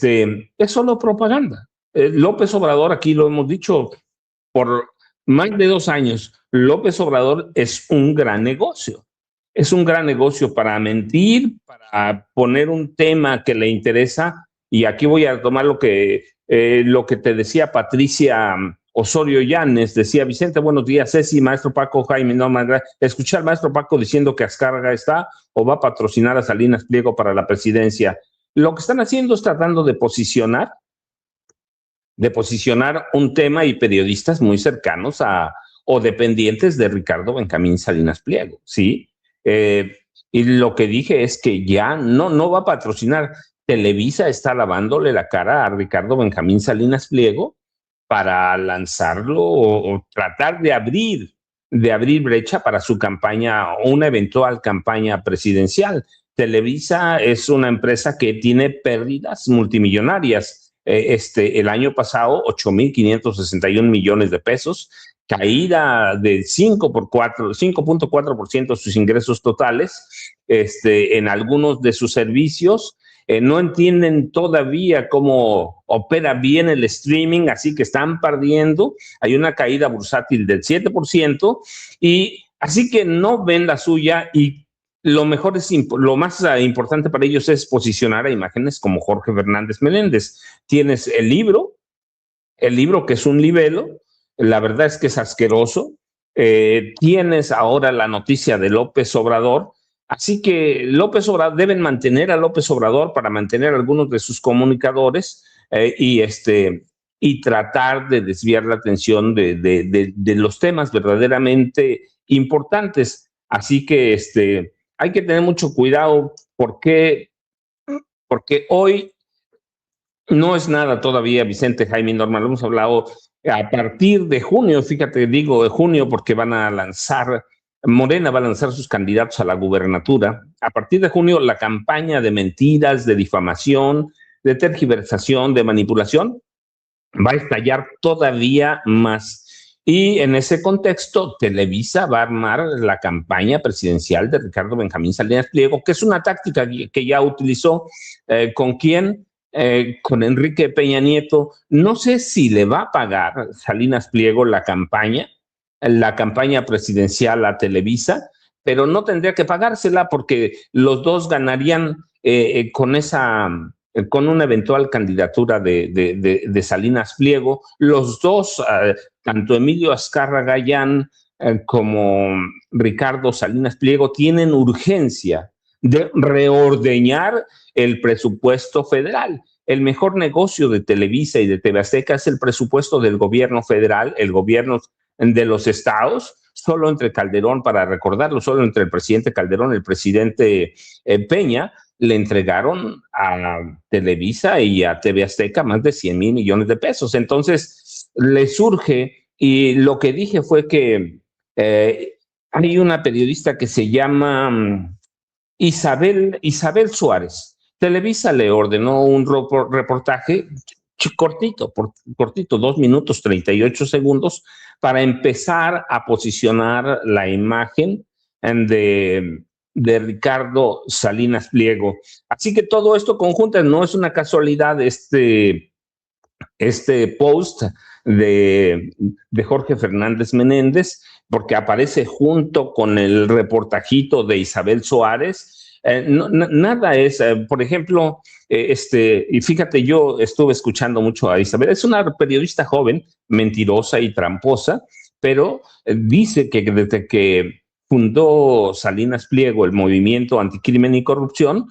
solo propaganda. López Obrador, aquí lo hemos dicho por más de 2 años, López Obrador es un gran negocio. Es un gran negocio para mentir, para poner un tema que le interesa. Y aquí voy a tomar lo que te decía Patricia Osorio Llanes. Decía: Vicente, buenos días, Ceci, maestro Paco, Jaime, no, escuchar al maestro Paco diciendo que Azcárraga está o va a patrocinar a Salinas Pliego para la presidencia. Lo que están haciendo es tratando de posicionar un tema y periodistas muy cercanos o dependientes de Ricardo Benjamín Salinas Pliego, ¿sí? Y lo que dije es que ya no va a patrocinar. Televisa está lavándole la cara a Ricardo Benjamín Salinas Pliego para lanzarlo o tratar de abrir brecha para su campaña o una eventual campaña presidencial. Televisa es una empresa que tiene pérdidas multimillonarias. El año pasado, 8,561 millones de pesos, caída del 5.4% de sus ingresos totales, en algunos de sus servicios. No entienden todavía cómo opera bien el streaming, así que están perdiendo. Hay una caída bursátil del 7%, y así que no ven la suya, y lo más importante para ellos es posicionar a imágenes como Jorge Fernández Menéndez. Tienes el libro que es un libelo, la verdad es que es asqueroso. Tienes ahora la noticia de López Obrador, así que deben mantener a López Obrador para mantener a algunos de sus comunicadores y tratar de desviar la atención de los temas verdaderamente importantes. Así que hay que tener mucho cuidado porque hoy no es nada todavía, Vicente, Jaime, Norma, lo hemos hablado. A partir de junio, fíjate, digo de junio porque Morena va a lanzar sus candidatos a la gubernatura. A partir de junio, la campaña de mentiras, de difamación, de tergiversación, de manipulación va a estallar todavía más. Y en ese contexto, Televisa va a armar la campaña presidencial de Ricardo Benjamín Salinas Pliego, que es una táctica que ya utilizó. ¿Con quién? con Enrique Peña Nieto. No sé si le va a pagar Salinas Pliego la campaña presidencial a Televisa, pero no tendría que pagársela porque los dos ganarían con una eventual candidatura de Salinas Pliego. Los dos, tanto Emilio Azcárraga Gayán como Ricardo Salinas Pliego, tienen urgencia de reordeñar el presupuesto federal. El mejor negocio de Televisa y de TV Azteca es el presupuesto del gobierno federal, el gobierno de los estados. Solo entre Calderón, para recordarlo, solo entre el presidente Calderón y el presidente Peña, le entregaron a Televisa y a TV Azteca más de 100,000 millones de pesos. Entonces, le surge, y lo que dije fue que hay una periodista que se llama Isabel Suárez. Televisa le ordenó un reportaje cortito, 2 minutos 38 segundos, para empezar a posicionar la imagen de Ricardo Salinas Pliego. Así que todo esto conjunto, no es una casualidad este post de Jorge Fernández Menéndez, porque aparece junto con el reportajito de Isabel Suárez. Nada es, por ejemplo, y fíjate, yo estuve escuchando mucho a Isabel, es una periodista joven, mentirosa y tramposa, pero dice que desde que fundó Salinas Pliego el movimiento anticrimen y corrupción,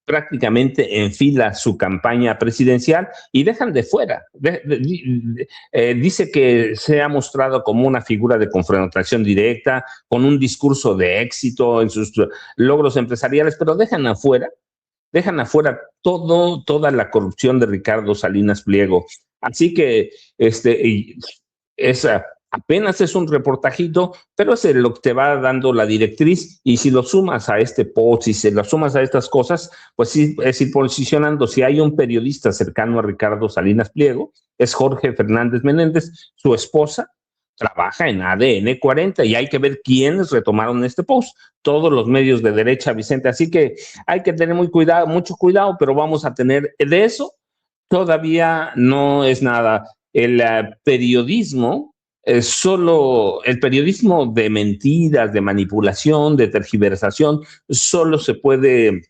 prácticamente enfila su campaña presidencial y dejan de fuera. Dice que se ha mostrado como una figura de confrontación directa, con un discurso de éxito en sus logros empresariales, pero dejan afuera toda la corrupción de Ricardo Salinas Pliego. Así que apenas es un reportajito, pero es lo que te va dando la directriz, y si lo sumas a este post, si se lo sumas a estas cosas, pues sí, es ir posicionando. Si hay un periodista cercano a Ricardo Salinas Pliego, es Jorge Fernández Menéndez. Su esposa trabaja en ADN 40 y hay que ver quiénes retomaron este post. Todos los medios de derecha, Vicente. Así que hay que tener mucho cuidado, pero vamos a tener de eso. Todavía no es nada. El periodismo, solo el periodismo de mentiras, de manipulación, de tergiversación, solo se puede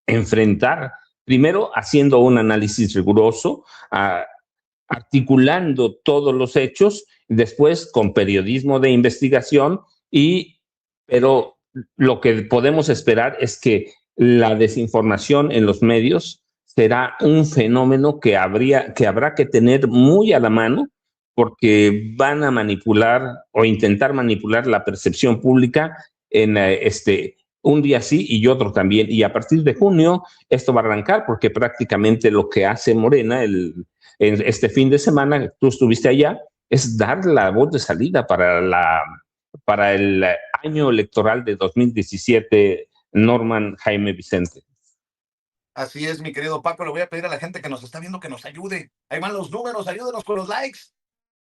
enfrentar primero haciendo un análisis riguroso, articulando todos los hechos, después con periodismo de investigación, pero lo que podemos esperar es que la desinformación en los medios será un fenómeno que habrá que tener muy a la mano, porque van a manipular o intentar manipular la percepción pública en un día sí y otro también. Y a partir de junio esto va a arrancar, porque prácticamente lo que hace Morena en este fin de semana, tú estuviste allá, es dar la voz de salida para el año electoral de 2017, Norman Jaime Vicente. Así es, mi querido Paco. Le voy a pedir a la gente que nos está viendo que nos ayude. Ahí van los números, ayúdenos con los likes.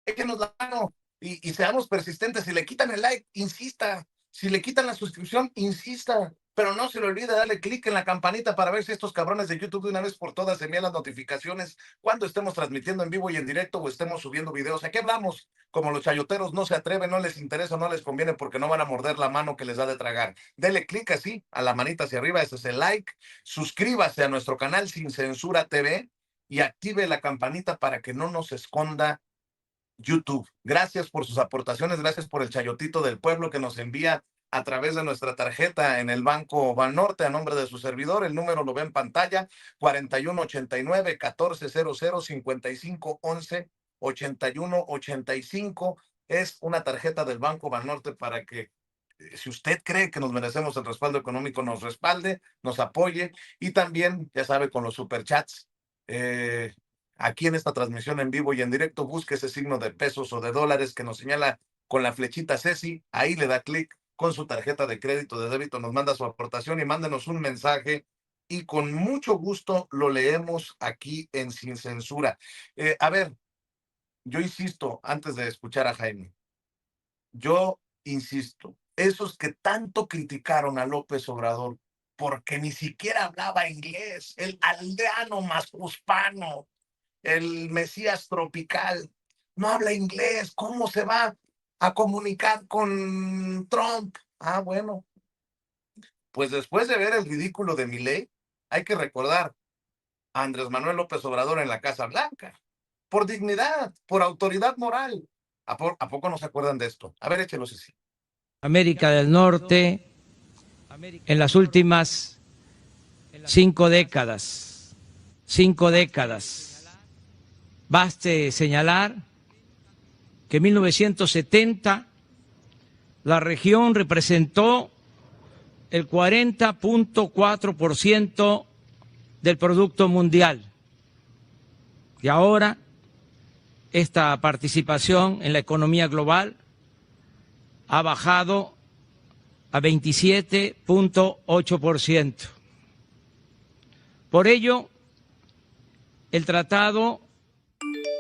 Échenos la mano y seamos persistentes. Si le quitan el like, insista. Si le quitan la suscripción, insista. Pero no se le olvide darle clic en la campanita para ver si estos cabrones de YouTube de una vez por todas envían las notificaciones cuando estemos transmitiendo en vivo y en directo o estemos subiendo videos. Aquí hablamos como los chayoteros no se atreven, no les interesa, no les conviene, porque no van a morder la mano que les da de tragar. Dele clic así a la manita hacia arriba, ese es el like. Suscríbase a nuestro canal Sin Censura TV y active la campanita para que no nos esconda YouTube. Gracias por sus aportaciones, gracias por el chayotito del pueblo que nos envía a través de nuestra tarjeta en el Banco Banorte a nombre de su servidor. El número lo ve en pantalla: 4189-1400-5511-8185. Es una tarjeta del Banco Banorte para que, si usted cree que nos merecemos el respaldo económico, nos respalde, nos apoye, y también, ya sabe, con los superchats. Aquí en esta transmisión en vivo y en directo, busque ese signo de pesos o de dólares que nos señala con la flechita Ceci. Ahí le da clic, con su tarjeta de crédito, de débito, nos manda su aportación y mándenos un mensaje, y con mucho gusto lo leemos aquí en Sin Censura. A ver, yo insisto, antes de escuchar a Jaime, yo insisto, esos que tanto criticaron a López Obrador porque ni siquiera hablaba inglés, el aldeano mascuspano, el Mesías tropical, no habla inglés, ¿cómo se va a comunicar con Trump? Ah, bueno, pues después de ver el ridículo de Milei, hay que recordar a Andrés Manuel López Obrador en la Casa Blanca, por dignidad, por autoridad moral. ¿A poco no se acuerdan de esto? A ver, échelos así. América del Norte en las últimas 5 décadas. 5 décadas. Baste señalar que en 1970 la región representó el 40.4% del Producto Mundial. Y ahora esta participación en la economía global ha bajado a 27.8%. Por ello, el tratado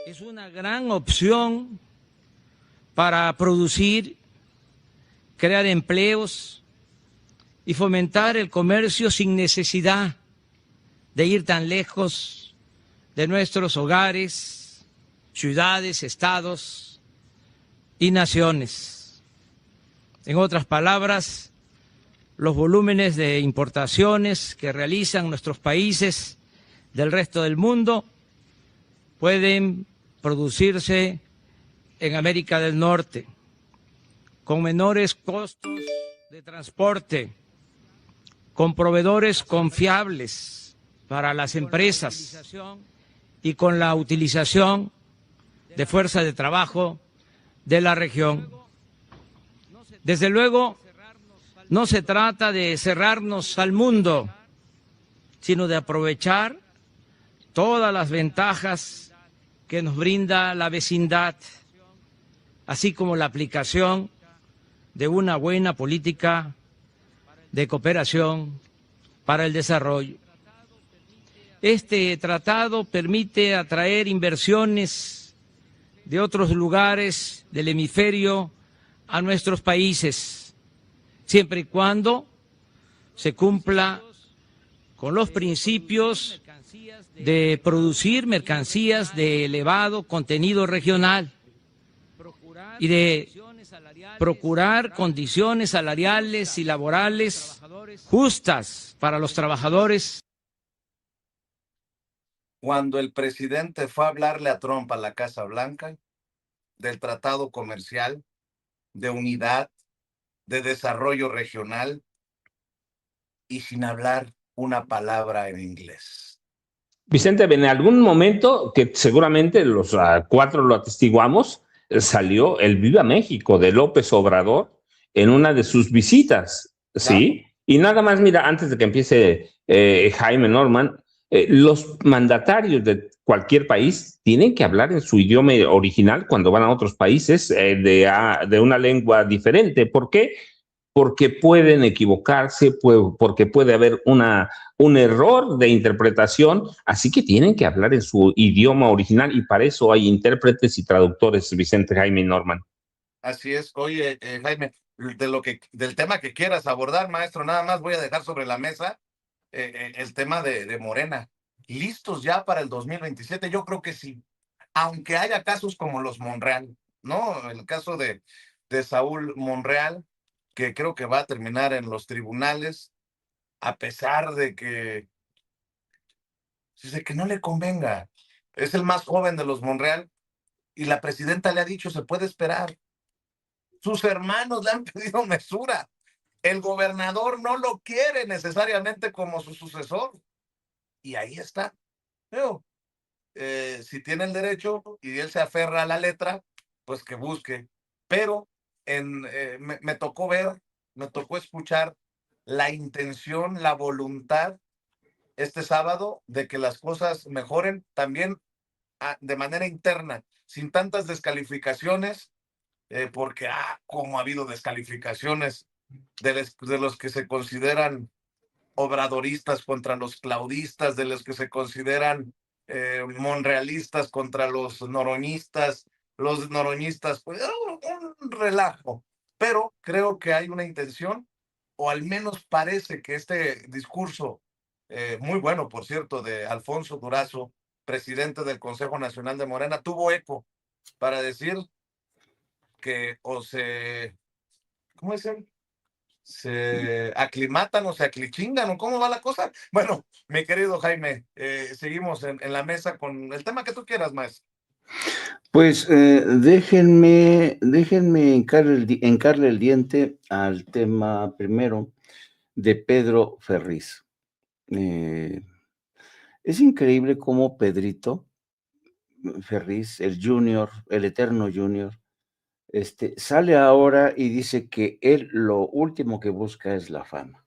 es una gran opción para producir, crear empleos y fomentar el comercio sin necesidad de ir tan lejos de nuestros hogares, ciudades, estados y naciones. En otras palabras, los volúmenes de importaciones que realizan nuestros países del resto del mundo pueden producirse en América del Norte con menores costos de transporte, con proveedores confiables para las empresas y con la utilización de fuerza de trabajo de la región. Desde luego, no se trata de cerrarnos al mundo, sino de aprovechar todas las ventajas que nos brinda la vecindad, así como la aplicación de una buena política de cooperación para el desarrollo. Este tratado permite atraer inversiones de otros lugares del hemisferio a nuestros países, siempre y cuando se cumpla con los principios de producir mercancías de elevado contenido regional y de procurar condiciones salariales y laborales justas para los trabajadores. Cuando el presidente fue a hablarle a Trump a la Casa Blanca del tratado comercial, de unidad, de desarrollo regional, y sin hablar una palabra en inglés. Vicente, en algún momento, que seguramente los cuatro lo atestiguamos, salió el Viva México de López Obrador en una de sus visitas, ¿sí? Claro. Y nada más, mira, antes de que empiece Jaime Norman, los mandatarios de cualquier país tienen que hablar en su idioma original cuando van a otros países de una lengua diferente. ¿Por qué? Porque pueden equivocarse, porque puede haber un error de interpretación, así que tienen que hablar en su idioma original y para eso hay intérpretes y traductores, Vicente, Jaime y Norman. Así es. Oye, Jaime, del tema que quieras abordar, maestro, nada más voy a dejar sobre la mesa el tema de Morena. ¿Listos ya para el 2027? Yo creo que sí. Aunque haya casos como los Monreal, ¿no? El caso de Saúl Monreal, que creo que va a terminar en los tribunales, a pesar de que dice que no le convenga. Es el más joven de los Monreal y la presidenta le ha dicho se puede esperar. Sus hermanos le han pedido mesura. El gobernador no lo quiere necesariamente como su sucesor. Y ahí está. Si tiene el derecho y él se aferra a la letra, pues que busque. Pero me tocó escuchar la intención, la voluntad este sábado de que las cosas mejoren también de manera interna, sin tantas descalificaciones, porque como ha habido descalificaciones de los que se consideran obradoristas contra los claudistas, de los que se consideran monrealistas contra los noroñistas pues un relajo, pero creo que hay una intención o al menos parece que este discurso, muy bueno, por cierto, de Alfonso Durazo, presidente del Consejo Nacional de Morena, tuvo eco para decir que o se, ¿cómo es él? Se aclimatan o se aclichingan, o cómo va la cosa. Bueno, mi querido Jaime, seguimos en la mesa con el tema que tú quieras, más. Pues déjenme hincarle el diente al tema primero de Pedro Ferriz. Es increíble cómo Pedrito Ferriz, el Junior, el eterno Junior, sale ahora y dice que él lo último que busca es la fama.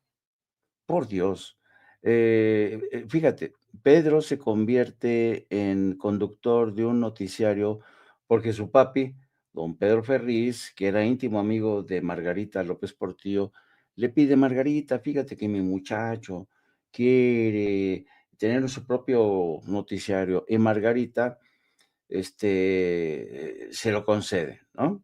Por Dios. Fíjate, Pedro se convierte en conductor de un noticiario porque su papi, don Pedro Ferriz, que era íntimo amigo de Margarita López Portillo, le pide: Margarita, fíjate que mi muchacho quiere tener su propio noticiario, y Margarita se lo concede, ¿no?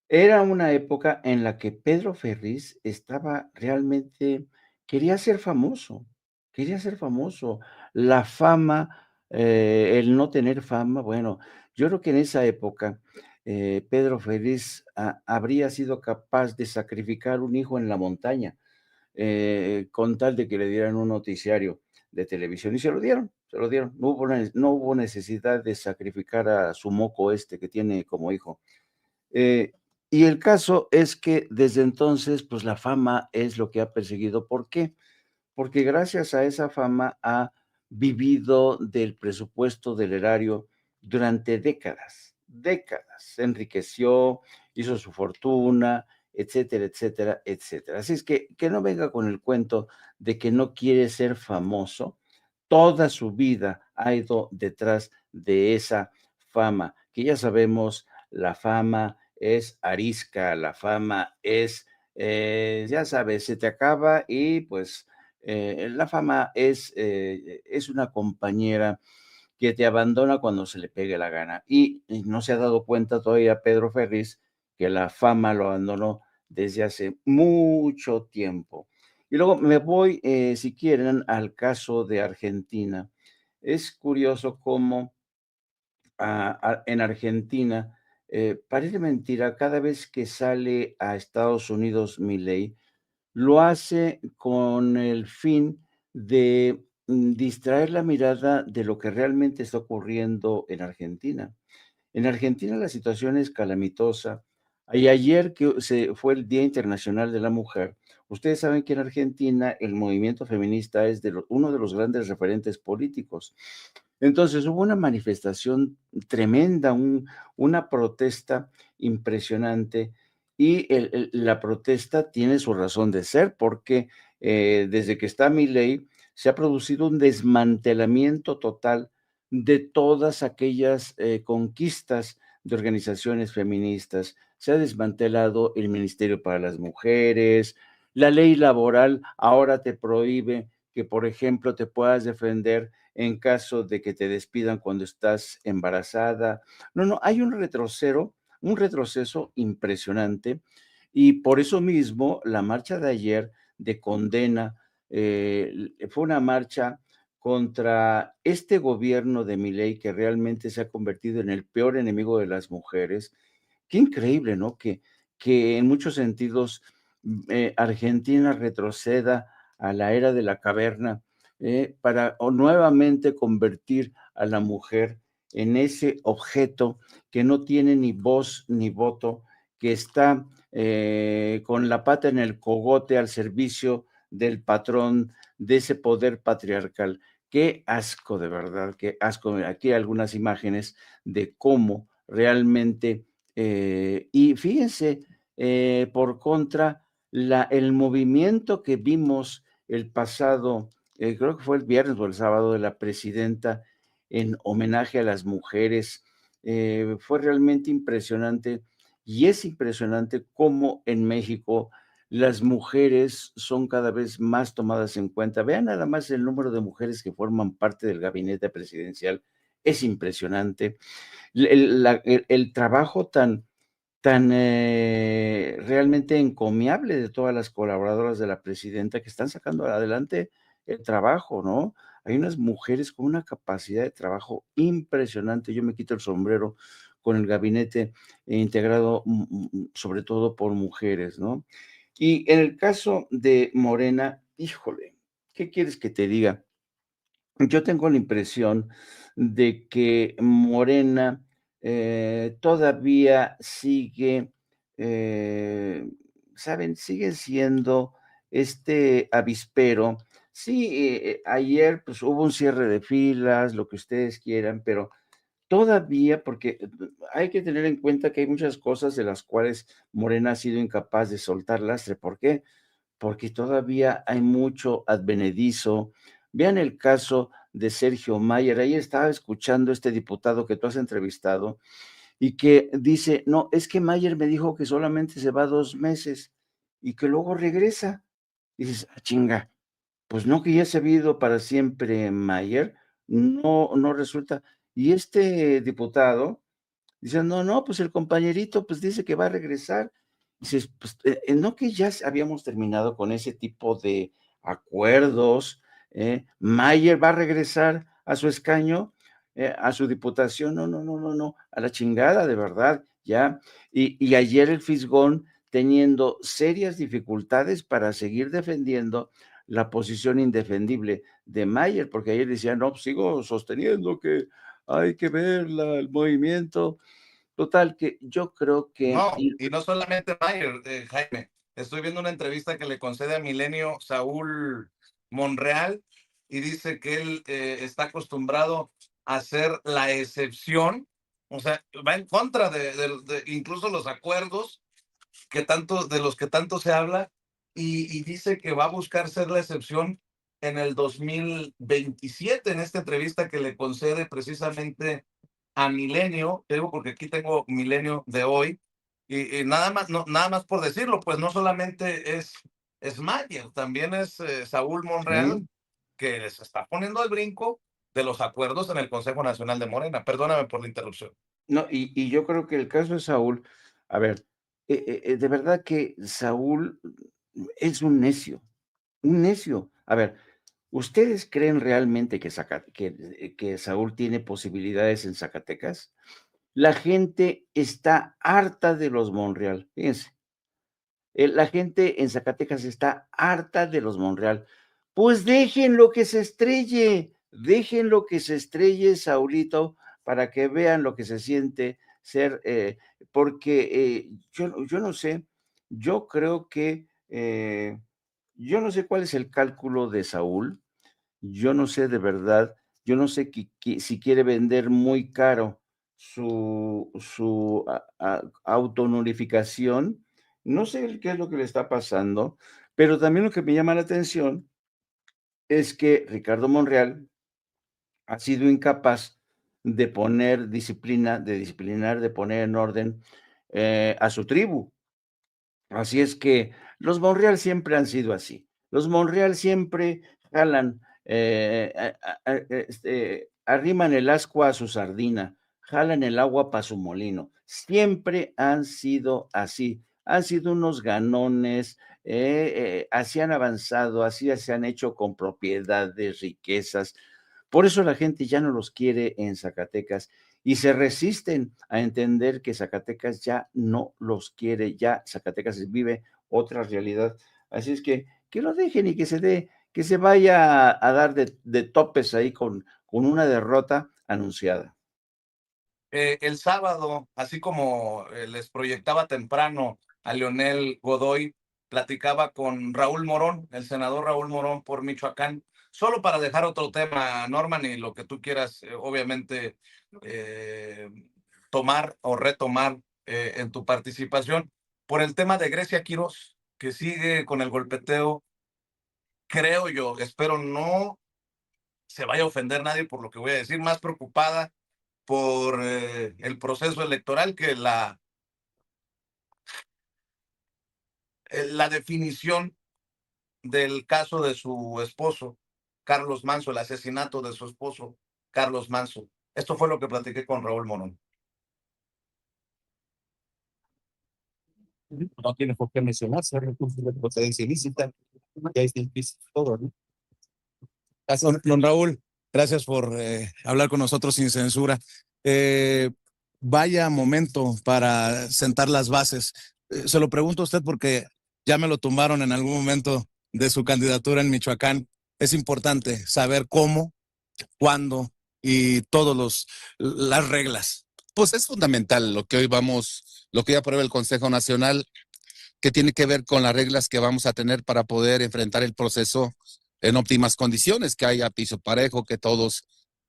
Era una época en la que Pedro Ferriz estaba realmente, quería ser famoso, quería ser famoso. La fama, el no tener fama, bueno, yo creo que en esa época Pedro Ferriz habría sido capaz de sacrificar un hijo en la montaña con tal de que le dieran un noticiario de televisión, y se lo dieron, se lo dieron. No hubo necesidad de sacrificar a su moco que tiene como hijo. Y el caso es que desde entonces, pues la fama es lo que ha perseguido. ¿Por qué? Porque gracias a esa fama ha vivido del presupuesto del erario durante décadas, décadas. Se enriqueció, hizo su fortuna, etcétera, etcétera, etcétera. Así es que no venga con el cuento de que no quiere ser famoso. Toda su vida ha ido detrás de esa fama, que ya sabemos, la fama es arisca, la fama es, ya sabes, se te acaba y pues la fama es una compañera que te abandona cuando se le pegue la gana. Y no se ha dado cuenta todavía Pedro Ferriz que la fama lo abandonó desde hace mucho tiempo. Y luego me voy, si quieren, al caso de Argentina. Es curioso cómo en Argentina, parece mentira, cada vez que sale a Estados Unidos Milei, lo hace con el fin de distraer la mirada de lo que realmente está ocurriendo en Argentina. En Argentina la situación es calamitosa. Y ayer que fue el Día Internacional de la Mujer, ustedes saben que en Argentina el movimiento feminista es uno de los grandes referentes políticos. Entonces hubo una manifestación tremenda, una protesta impresionante, y la protesta tiene su razón de ser porque desde que está Milei se ha producido un desmantelamiento total de todas aquellas conquistas de organizaciones feministas. Se ha desmantelado el Ministerio para las Mujeres, la ley laboral ahora te prohíbe que, por ejemplo, te puedas defender en caso de que te despidan cuando estás embarazada. No, hay un retroceso impresionante, y por eso mismo la marcha de ayer de condena fue una marcha contra este gobierno de Milei, que realmente se ha convertido en el peor enemigo de las mujeres. Qué increíble, ¿no? Que en muchos sentidos Argentina retroceda a la era de la caverna para nuevamente convertir a la mujer en ese objeto que no tiene ni voz ni voto, que está con la pata en el cogote al servicio del patrón, de ese poder patriarcal. Qué asco, de verdad, qué asco. Aquí hay algunas imágenes de cómo realmente, y fíjense, por contra, el movimiento que vimos el pasado, creo que fue el viernes o el sábado, de la presidenta en homenaje a las mujeres, fue realmente impresionante, y es impresionante cómo en México las mujeres son cada vez más tomadas en cuenta. Vean nada más el número de mujeres que forman parte del gabinete presidencial, es impresionante. El trabajo tan tan realmente encomiable de todas las colaboradoras de la presidenta que están sacando adelante el trabajo, ¿no? Hay unas mujeres con una capacidad de trabajo impresionante. Yo me quito el sombrero con el gabinete integrado sobre todo por mujeres, ¿no? Y en el caso de Morena, híjole, ¿qué quieres que te diga? Yo tengo la impresión de que Morena todavía sigue, ¿saben? Sigue siendo este avispero. Sí, ayer pues hubo un cierre de filas, lo que ustedes quieran, pero todavía, porque hay que tener en cuenta que hay muchas cosas de las cuales Morena ha sido incapaz de soltar lastre. ¿Por qué? Porque todavía hay mucho advenedizo. Vean el caso de Sergio Mayer. Ayer estaba escuchando este diputado que tú has entrevistado y que dice, no, es que Mayer me dijo que solamente se va 2 meses y que luego regresa. Y dices, ah, chinga, pues no que ya se ha ido para siempre Mayer, no resulta. Y este diputado dice, no, no, pues el compañerito pues dice que va a regresar. Dices, pues no que ya habíamos terminado con ese tipo de acuerdos. Mayer va a regresar a su escaño, a su diputación. No, no, no, no, no, a la chingada, de verdad, ya. Y ayer el Fisgón teniendo serias dificultades para seguir defendiendo la posición indefendible de Mayer, porque ayer decía, no, pues sigo sosteniendo que hay que ver el movimiento. Total, que yo creo que... No, y no solamente Mayer, Jaime. Estoy viendo una entrevista que le concede a Milenio Saúl Monreal y dice que él está acostumbrado a ser la excepción, o sea, va en contra de incluso los acuerdos de los que tanto se habla, y dice que va a buscar ser la excepción en el 2027, en esta entrevista que le concede precisamente a Milenio. Te digo porque aquí tengo Milenio de hoy, y nada más, no, nada más por decirlo, pues no solamente es Mayer, también es Saúl Monreal, Sí, que se está poniendo al brinco de los acuerdos en el Consejo Nacional de Morena. Perdóname por la interrupción. no, y yo creo que el caso de Saúl, a ver, de verdad que Saúl es un necio, un necio. A ver, ¿ustedes creen realmente que Saúl tiene posibilidades en Zacatecas? La gente está harta de los Monreal, fíjense. La gente en Zacatecas está harta de los Monreal. Pues déjenlo que se estrelle, Saulito, para que vean lo que se siente ser, porque yo no sé, yo creo que, yo no sé cuál es el cálculo de Saúl, yo no sé de verdad, yo no sé si quiere vender muy caro su autonorificación, no sé qué es lo que le está pasando, pero también lo que me llama la atención es que Ricardo Monreal ha sido incapaz de poner disciplina, de disciplinar, de poner en orden a su tribu. Así es que los Monreal siempre han sido así. Los Monreal siempre jalan, arriman el ascua a su sardina, jalan el agua para su molino. Siempre han sido así. Han sido unos ganones, así han avanzado, así se han hecho con propiedades, riquezas. Por eso la gente ya no los quiere en Zacatecas y se resisten a entender que Zacatecas ya no los quiere, ya Zacatecas vive otra realidad. Así es que lo dejen y que se vaya a dar de topes ahí con una derrota anunciada. El sábado, así como les proyectaba temprano a Leonel Godoy, platicaba con Raúl Morón, el senador Raúl Morón por Michoacán, solo para dejar otro tema, Norman, y lo que tú quieras, obviamente, eh, tomar o retomar en tu participación, por el tema de Grecia Quirós, que sigue con el golpeteo. Creo yo, espero no se vaya a ofender nadie por lo que voy a decir, más preocupada por el proceso electoral que la definición del caso de su esposo, Carlos Manso, el asesinato de su esposo, Carlos Manso. Esto fue lo que platiqué con Raúl Morón. no tiene por qué mencionarse recursos de procedencia ilícita, ya es difícil todo, ¿no? Don Raúl, gracias por hablar con nosotros sin censura. Vaya momento para sentar las bases. Se lo pregunto a usted porque ya me lo tumbaron en algún momento de su candidatura en Michoacán. Es importante saber cómo, cuándo y las reglas. Pues es fundamental lo que hoy aprueba el Consejo Nacional, que tiene que ver con las reglas que vamos a tener para poder enfrentar el proceso en óptimas condiciones, que haya piso parejo, que todos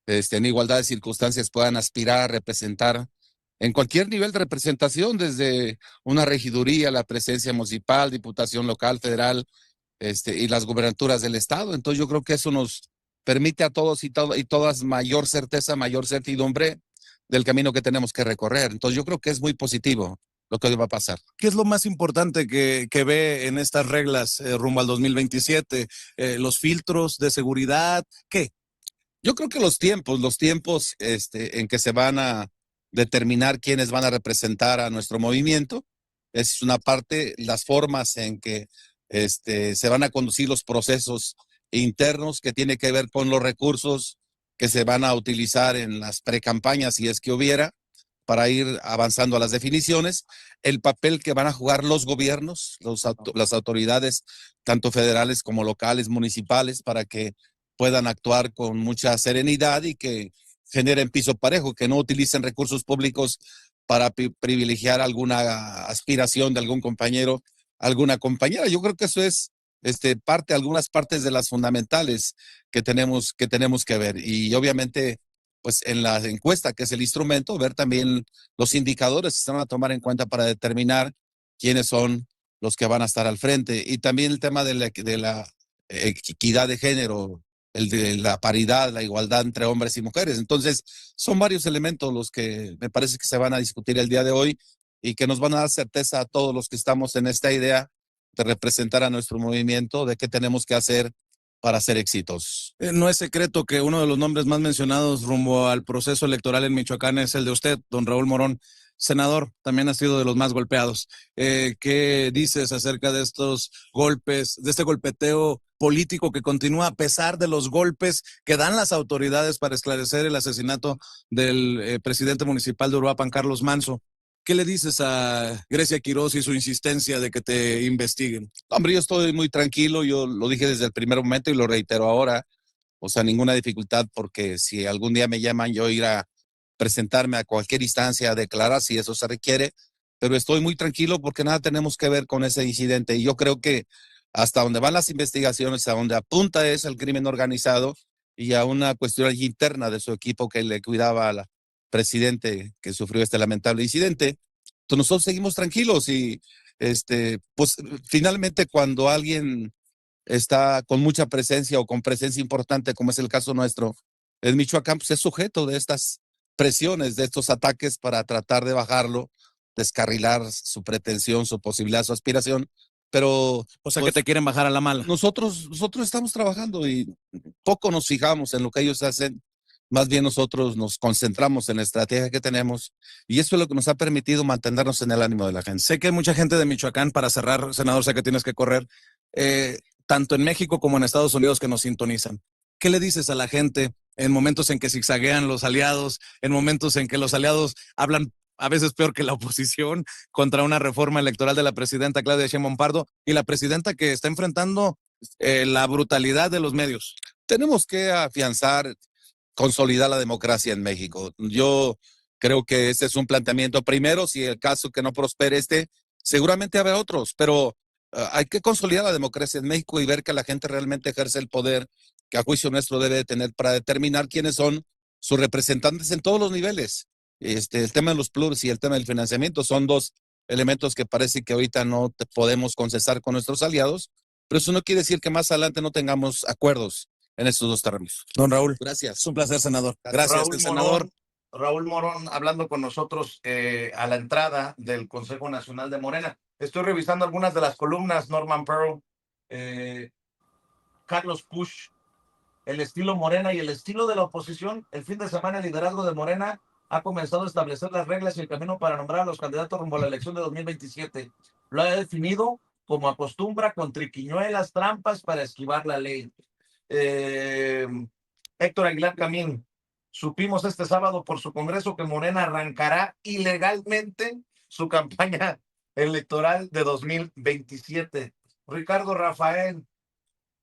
en igualdad de circunstancias puedan aspirar a representar en cualquier nivel de representación, desde una regiduría, la presencia municipal, diputación local, federal, y las gubernaturas del estado. Entonces yo creo que eso nos permite a todos y todas mayor certeza, mayor certidumbre del camino que tenemos que recorrer. Entonces yo creo que es muy positivo lo que va a pasar. ¿Qué es lo más importante que ve en estas reglas rumbo al 2027? ¿Los filtros de seguridad? ¿Qué? Yo creo que los tiempos en que se van a determinar quiénes van a representar a nuestro movimiento, es una parte, las formas en que se van a conducir los procesos internos, que tiene que ver con los recursos que se van a utilizar en las precampañas, si es que hubiera, para ir avanzando a las definiciones, el papel que van a jugar los gobiernos, las autoridades, tanto federales como locales, municipales, para que puedan actuar con mucha serenidad y que generen piso parejo, que no utilicen recursos públicos para privilegiar alguna aspiración de algún compañero, alguna compañera. Yo creo que eso es algunas partes de las fundamentales que tenemos que ver. Y obviamente, pues en la encuesta, que es el instrumento, ver también los indicadores que se van a tomar en cuenta para determinar quiénes son los que van a estar al frente. Y también el tema de la equidad de género, el de la paridad, la igualdad entre hombres y mujeres. Entonces, son varios elementos los que me parece que se van a discutir el día de hoy y que nos van a dar certeza a todos los que estamos en esta idea de representar a nuestro movimiento, de qué tenemos que hacer para ser exitosos. No es secreto que uno de los nombres más mencionados rumbo al proceso electoral en Michoacán es el de usted, don Raúl Morón. Senador, también ha sido de los más golpeados. ¿Qué dices acerca de estos golpes, de este golpeteo político que continúa a pesar de los golpes que dan las autoridades para esclarecer el asesinato del presidente municipal de Uruapan, Carlos Manso? ¿Qué le dices a Grecia Quiroz y su insistencia de que te investiguen? Hombre, yo estoy muy tranquilo, yo lo dije desde el primer momento y lo reitero ahora. O sea, ninguna dificultad, porque si algún día me llaman, yo ir a presentarme a cualquier instancia a declarar si eso se requiere, pero estoy muy tranquilo porque nada tenemos que ver con ese incidente. Y yo creo que hasta donde van las investigaciones, a donde apunta es el crimen organizado y a una cuestión interna de su equipo que le cuidaba al presidente que sufrió este lamentable incidente. Entonces nosotros seguimos tranquilos y pues finalmente cuando alguien está con mucha presencia o con presencia importante, como es el caso nuestro, en Michoacán, pues es sujeto de estas presiones, de estos ataques para tratar de bajarlo, descarrilar su pretensión, su posibilidad, su aspiración. Pero, o sea, pues, que te quieren bajar a la mala. Nosotros estamos trabajando y poco nos fijamos en lo que ellos hacen. Más bien nosotros nos concentramos en la estrategia que tenemos y eso es lo que nos ha permitido mantenernos en el ánimo de la gente. Sé que hay mucha gente de Michoacán, para cerrar, senador, sé que tienes que correr, tanto en México como en Estados Unidos, que nos sintonizan. ¿Qué le dices a la gente en momentos en que zigzaguean los aliados, en momentos en que los aliados hablan a veces peor que la oposición contra una reforma electoral de la presidenta Claudia Sheinbaum Pardo y la presidenta que está enfrentando la brutalidad de los medios? Tenemos que afianzar, consolidar la democracia en México. Yo creo que ese es un planteamiento primero. Si el caso que no prospere seguramente habrá otros, pero hay que consolidar la democracia en México y ver que la gente realmente ejerce el poder que a juicio nuestro debe de tener para determinar quiénes son sus representantes en todos los niveles. El tema de los pluris y el tema del financiamiento son dos elementos que parece que ahorita no podemos concesar con nuestros aliados, pero eso no quiere decir que más adelante no tengamos acuerdos en estos dos terrenos. Don Raúl, gracias. Es un placer, senador. Gracias, senador. Raúl Morón, hablando con nosotros a la entrada del Consejo Nacional de Morena. Estoy revisando algunas de las columnas, Norman Pearl, Carlos Push, el estilo Morena y el estilo de la oposición. El fin de semana el liderazgo de Morena ha comenzado a establecer las reglas y el camino para nombrar a los candidatos rumbo a la elección de 2027. lo ha definido como acostumbra con triquiñuelas, trampas para esquivar la ley. Héctor Aguilar Camín, supimos este sábado por su congreso que Morena arrancará ilegalmente su campaña electoral de 2027. Ricardo Rafael,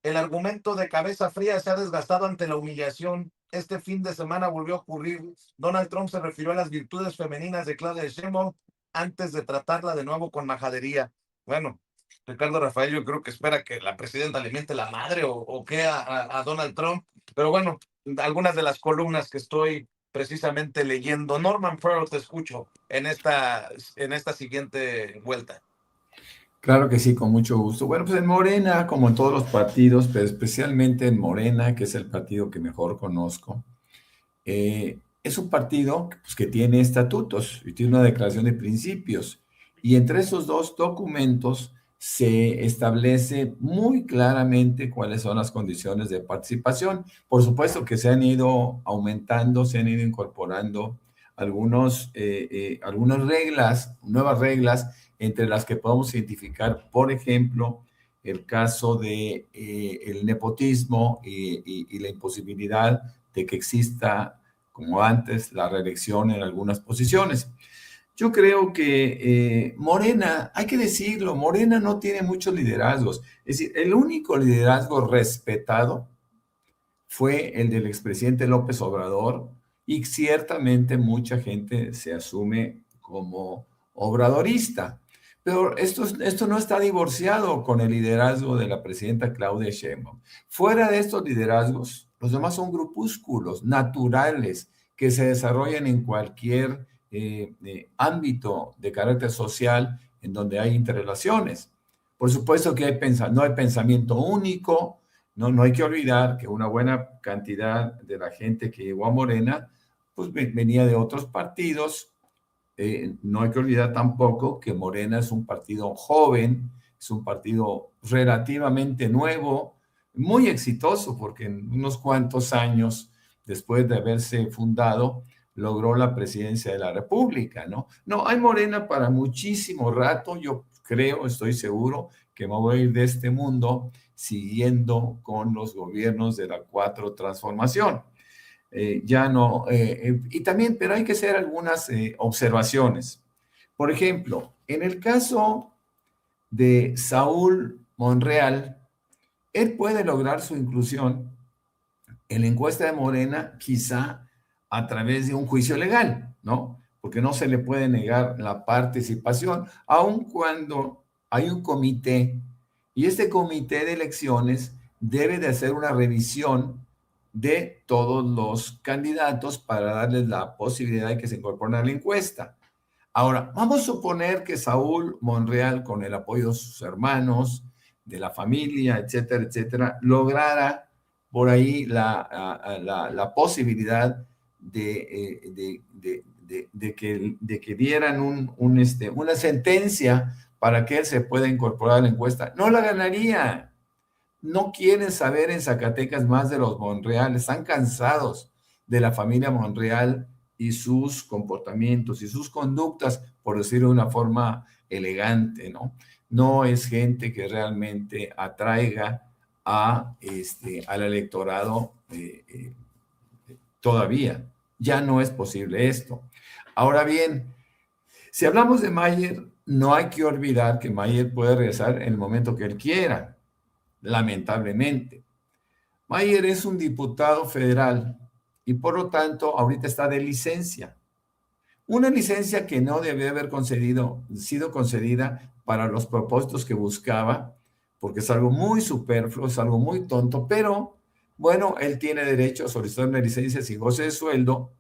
el argumento de cabeza fría se ha desgastado ante la humillación. Este fin de semana volvió a ocurrir. Donald Trump se refirió a las virtudes femeninas de Claudia Sheinbaum antes de tratarla de nuevo con majadería. Bueno, Ricardo Rafael, yo creo que espera que la presidenta le miente la madre o qué a Donald Trump. Pero bueno, algunas de las columnas que estoy precisamente leyendo. Norman Farrell, te escucho en esta siguiente vuelta. Claro que sí, con mucho gusto. Bueno, pues en Morena, como en todos los partidos, pero especialmente en Morena, que es el partido que mejor conozco, es un partido pues, que tiene estatutos y tiene una declaración de principios. Y entre esos dos documentos se establece muy claramente cuáles son las condiciones de participación. Por supuesto que se han ido aumentando, se han ido incorporando algunas reglas, nuevas reglas, entre las que podemos identificar, por ejemplo, el caso de el nepotismo y la imposibilidad de que exista, como antes, la reelección en algunas posiciones. Yo creo que Morena, hay que decirlo, Morena no tiene muchos liderazgos. Es decir, el único liderazgo respetado fue el del expresidente López Obrador y ciertamente mucha gente se asume como obradorista. Pero esto no está divorciado con el liderazgo de la presidenta Claudia Sheinbaum. Fuera de estos liderazgos, los demás son grupúsculos naturales que se desarrollan en cualquier ámbito de carácter social en donde hay interrelaciones. Por supuesto que no hay pensamiento único, no hay que olvidar que una buena cantidad de la gente que llegó a Morena pues venía de otros partidos. No hay que olvidar tampoco que Morena es un partido joven, es un partido relativamente nuevo, muy exitoso, porque en unos cuantos años después de haberse fundado, logró la presidencia de la República, ¿no? No, hay Morena para muchísimo rato. Yo creo, estoy seguro que me voy a ir de este mundo siguiendo con los gobiernos de la 4 Transformación. Ya no, y también, pero hay que hacer algunas observaciones. Por ejemplo, en el caso de Saúl Monreal, él puede lograr su inclusión en la encuesta de Morena, quizá a través de un juicio legal, ¿no? Porque no se le puede negar la participación, aun cuando hay un comité, y este comité de elecciones debe de hacer una revisión de todos los candidatos para darles la posibilidad de que se incorporen a la encuesta. Ahora, vamos a suponer que Saúl Monreal, con el apoyo de sus hermanos, de la familia, etcétera, etcétera, lograra por ahí la posibilidad de que dieran una sentencia para que él se pueda incorporar a la encuesta. No la ganaría. No quieren saber en Zacatecas más de los Monreal, están cansados de la familia Monreal y sus comportamientos y sus conductas, por decirlo de una forma elegante, ¿no? No es gente que realmente atraiga al electorado todavía. Ya no es posible esto. Ahora bien, si hablamos de Mayer, no hay que olvidar que Mayer puede regresar en el momento que él quiera. Lamentablemente. Mayer es un diputado federal y por lo tanto ahorita está de licencia. Una licencia que no debe haber sido concedida para los propósitos que buscaba, porque es algo muy superfluo, es algo muy tonto, pero bueno, él tiene derecho a solicitar una licencia sin goce de sueldo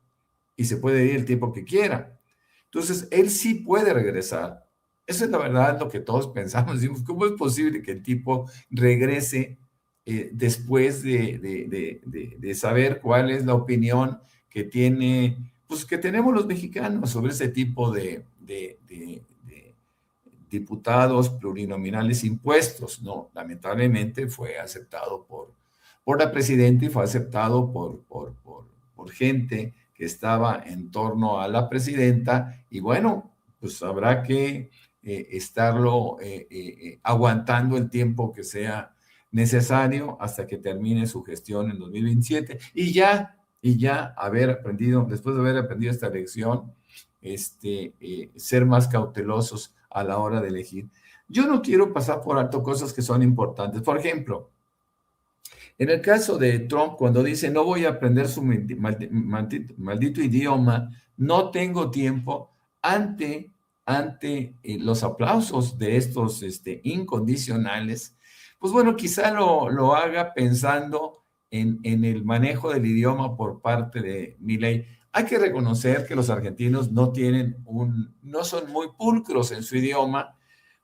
y se puede ir el tiempo que quiera. Entonces, él sí puede regresar. Eso es la verdad lo que todos pensamos. Decimos, ¿cómo es posible que el tipo regrese después de saber cuál es la opinión que que tenemos los mexicanos sobre ese tipo de diputados plurinominales impuestos? No, lamentablemente fue aceptado por la presidenta y fue aceptado por gente que estaba en torno a la presidenta y bueno, pues habrá que estarlo aguantando el tiempo que sea necesario hasta que termine su gestión en 2027 y ya haber aprendido, después de haber aprendido esta lección, ser más cautelosos a la hora de elegir. Yo no quiero pasar por alto cosas que son importantes. Por ejemplo, en el caso de Trump, cuando dice no voy a aprender su maldito idioma, no tengo tiempo, ante los aplausos de estos incondicionales, pues bueno, quizá lo haga pensando en el manejo del idioma por parte de Milei. Hay que reconocer que los argentinos no son muy pulcros en su idioma,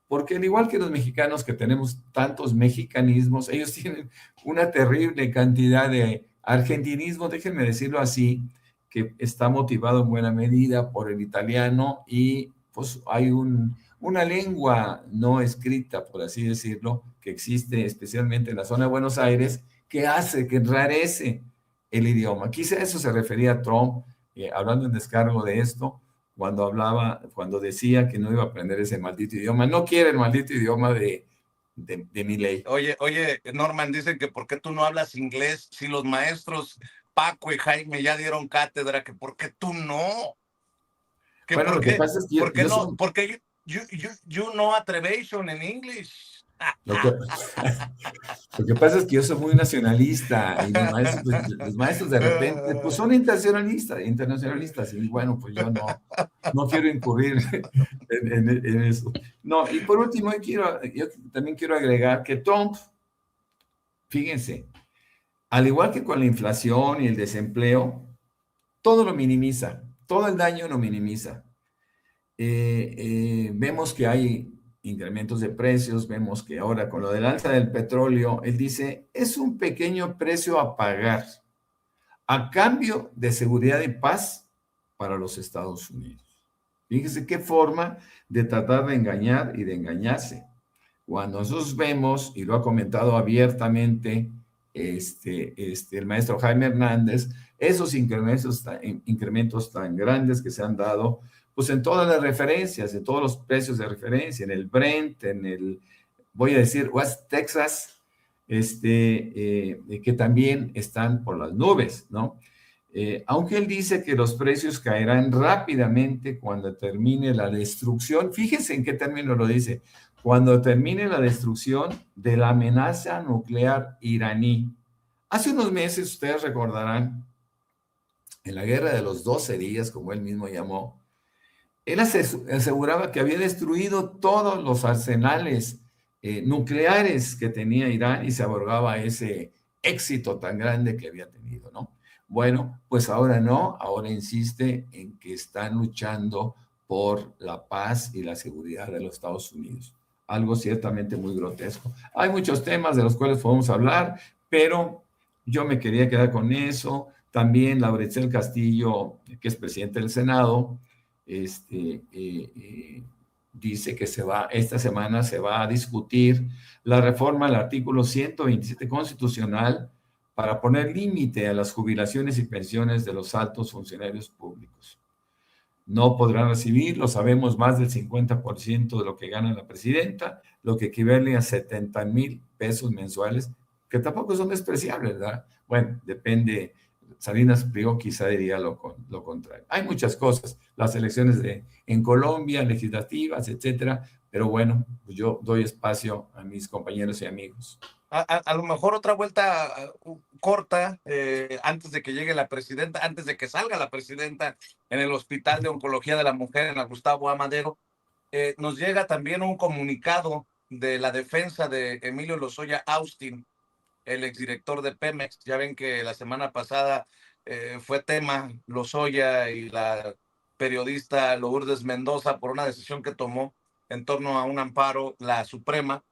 porque al igual que los mexicanos que tenemos tantos mexicanismos, ellos tienen una terrible cantidad de argentinismo, déjenme decirlo así, que está motivado en buena medida por el italiano y pues hay una lengua no escrita, por así decirlo, que existe especialmente en la zona de Buenos Aires, que enrarece el idioma. Quizá a eso se refería a Trump, hablando en descargo de esto, cuando decía que no iba a aprender ese maldito idioma. No quiere el maldito idioma de Milei. Oye, Norman, dicen que ¿por qué tú no hablas inglés si los maestros Paco y Jaime ya dieron cátedra? Que ¿por qué tú no? Que bueno, lo que pasa es que ¿por qué no? Porque you know atrevation in English. Lo que pasa es que yo soy muy nacionalista y los maestros de repente pues son internacionalistas y bueno, pues yo no quiero incurrir en eso. No, y por último yo también quiero agregar que Trump, fíjense, al igual que con la inflación y el desempleo, todo lo minimiza, todo el daño lo minimiza. Vemos que hay incrementos de precios, vemos que ahora con lo del alza del petróleo, él dice, es un pequeño precio a pagar a cambio de seguridad y paz para los Estados Unidos. Fíjese qué forma de tratar de engañar y de engañarse. Cuando nosotros vemos, y lo ha comentado abiertamente el maestro Jaime Hernández, esos incrementos tan grandes que se han dado, pues en todas las referencias, en todos los precios de referencia, en el Brent, voy a decir, West Texas, que también están por las nubes, ¿no? Aunque él dice que los precios caerán rápidamente cuando termine la destrucción, fíjense en qué término lo dice, cuando termine la destrucción de la amenaza nuclear iraní. Hace unos meses, ustedes recordarán, en la guerra de los 12 días, como él mismo llamó, él aseguraba que había destruido todos los arsenales nucleares que tenía Irán y se abrogaba ese éxito tan grande que había tenido, ¿no? Bueno, pues ahora no, ahora insiste en que están luchando por la paz y la seguridad de los Estados Unidos. Algo ciertamente muy grotesco. Hay muchos temas de los cuales podemos hablar, pero yo me quería quedar con eso. También Laurence Castillo, que es presidente del Senado, dice que esta semana se va a discutir la reforma al artículo 127 constitucional para poner límite a las jubilaciones y pensiones de los altos funcionarios públicos. No podrán recibir, lo sabemos, más del 50% de lo que gana la presidenta, lo que equivale a 70,000 pesos mensuales, que tampoco son despreciables, ¿verdad? Bueno, depende. Salinas Pliego quizá diría lo contrario. Hay muchas cosas, las elecciones en Colombia, legislativas, etcétera, pero bueno, pues yo doy espacio a mis compañeros y amigos. A lo mejor otra vuelta corta, antes de que llegue la presidenta, antes de que salga la presidenta en el Hospital de Oncología de la Mujer en la Gustavo A. Madero, nos llega también un comunicado de la defensa de Emilio Lozoya Austin, el exdirector de Pemex. Ya ven que la semana pasada fue tema Lozoya y la periodista Lourdes Mendoza por una decisión que tomó en torno a un amparo la Suprema.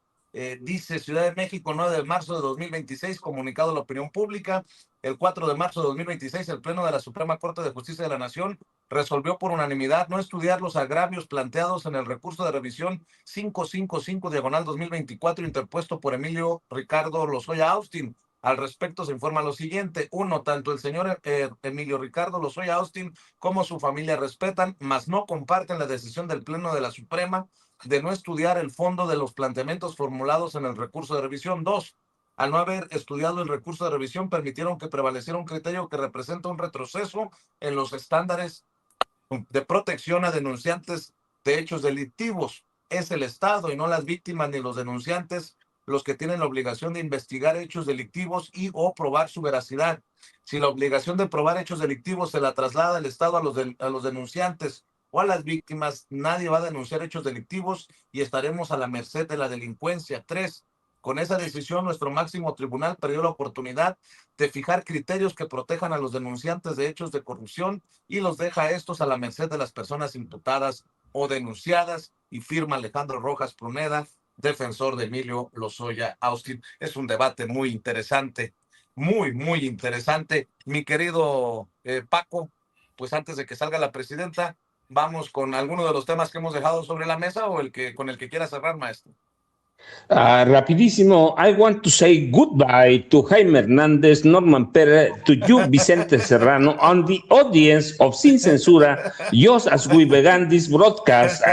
Dice Ciudad de México, 9 de marzo de 2026, comunicado a la opinión pública. El 4 de marzo de 2026, el Pleno de la Suprema Corte de Justicia de la Nación resolvió por unanimidad no estudiar los agravios planteados en el recurso de revisión 555/2024 interpuesto por Emilio Ricardo Lozoya Austin. Al respecto se informa lo siguiente: 1. Tanto el señor Emilio Ricardo Lozoya Austin como su familia respetan, mas no comparten la decisión del Pleno de la Suprema de no estudiar el fondo de los planteamientos formulados en el recurso de revisión. 2. Al no haber estudiado el recurso de revisión, permitieron que prevaleciera un criterio que representa un retroceso en los estándares de protección a denunciantes de hechos delictivos. Es el Estado y no las víctimas ni los denunciantes los que tienen la obligación de investigar hechos delictivos y o probar su veracidad. Si la obligación de probar hechos delictivos se la traslada el Estado a los denunciantes o a las víctimas, nadie va a denunciar hechos delictivos y estaremos a la merced de la delincuencia. 3. Con esa decisión, nuestro máximo tribunal perdió la oportunidad de fijar criterios que protejan a los denunciantes de hechos de corrupción y los deja a estos a la merced de las personas imputadas o denunciadas. Y firma Alejandro Rojas Pruneda, defensor de Emilio Lozoya Austin. Es un debate muy interesante, muy interesante. Mi querido Paco, pues antes de que salga la presidenta, vamos con alguno de los temas que hemos dejado sobre la mesa o con el que quiera cerrar, maestro. Rapidísimo, I want to say goodbye to Jaime Hernández, Norman Pérez, to you, Vicente Serrano, on the audience of Sin Censura, just as we began this broadcast,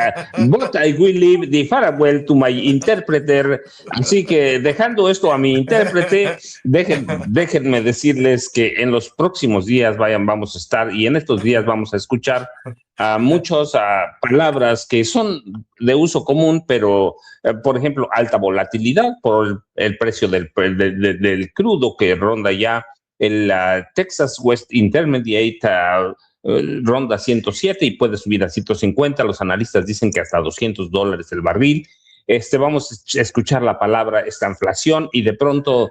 but I will leave the farewell to my interpreter. Así que dejando esto a mi intérprete, déjenme decirles que en los próximos días vamos a estar y en estos días vamos a escuchar muchas palabras que son de uso común, pero por ejemplo, alta volatilidad por el precio del crudo que ronda ya el Texas West Intermediate, ronda 107 y puede subir a 150. Los analistas dicen que hasta $200 el barril. Vamos a escuchar la palabra estanflación y de pronto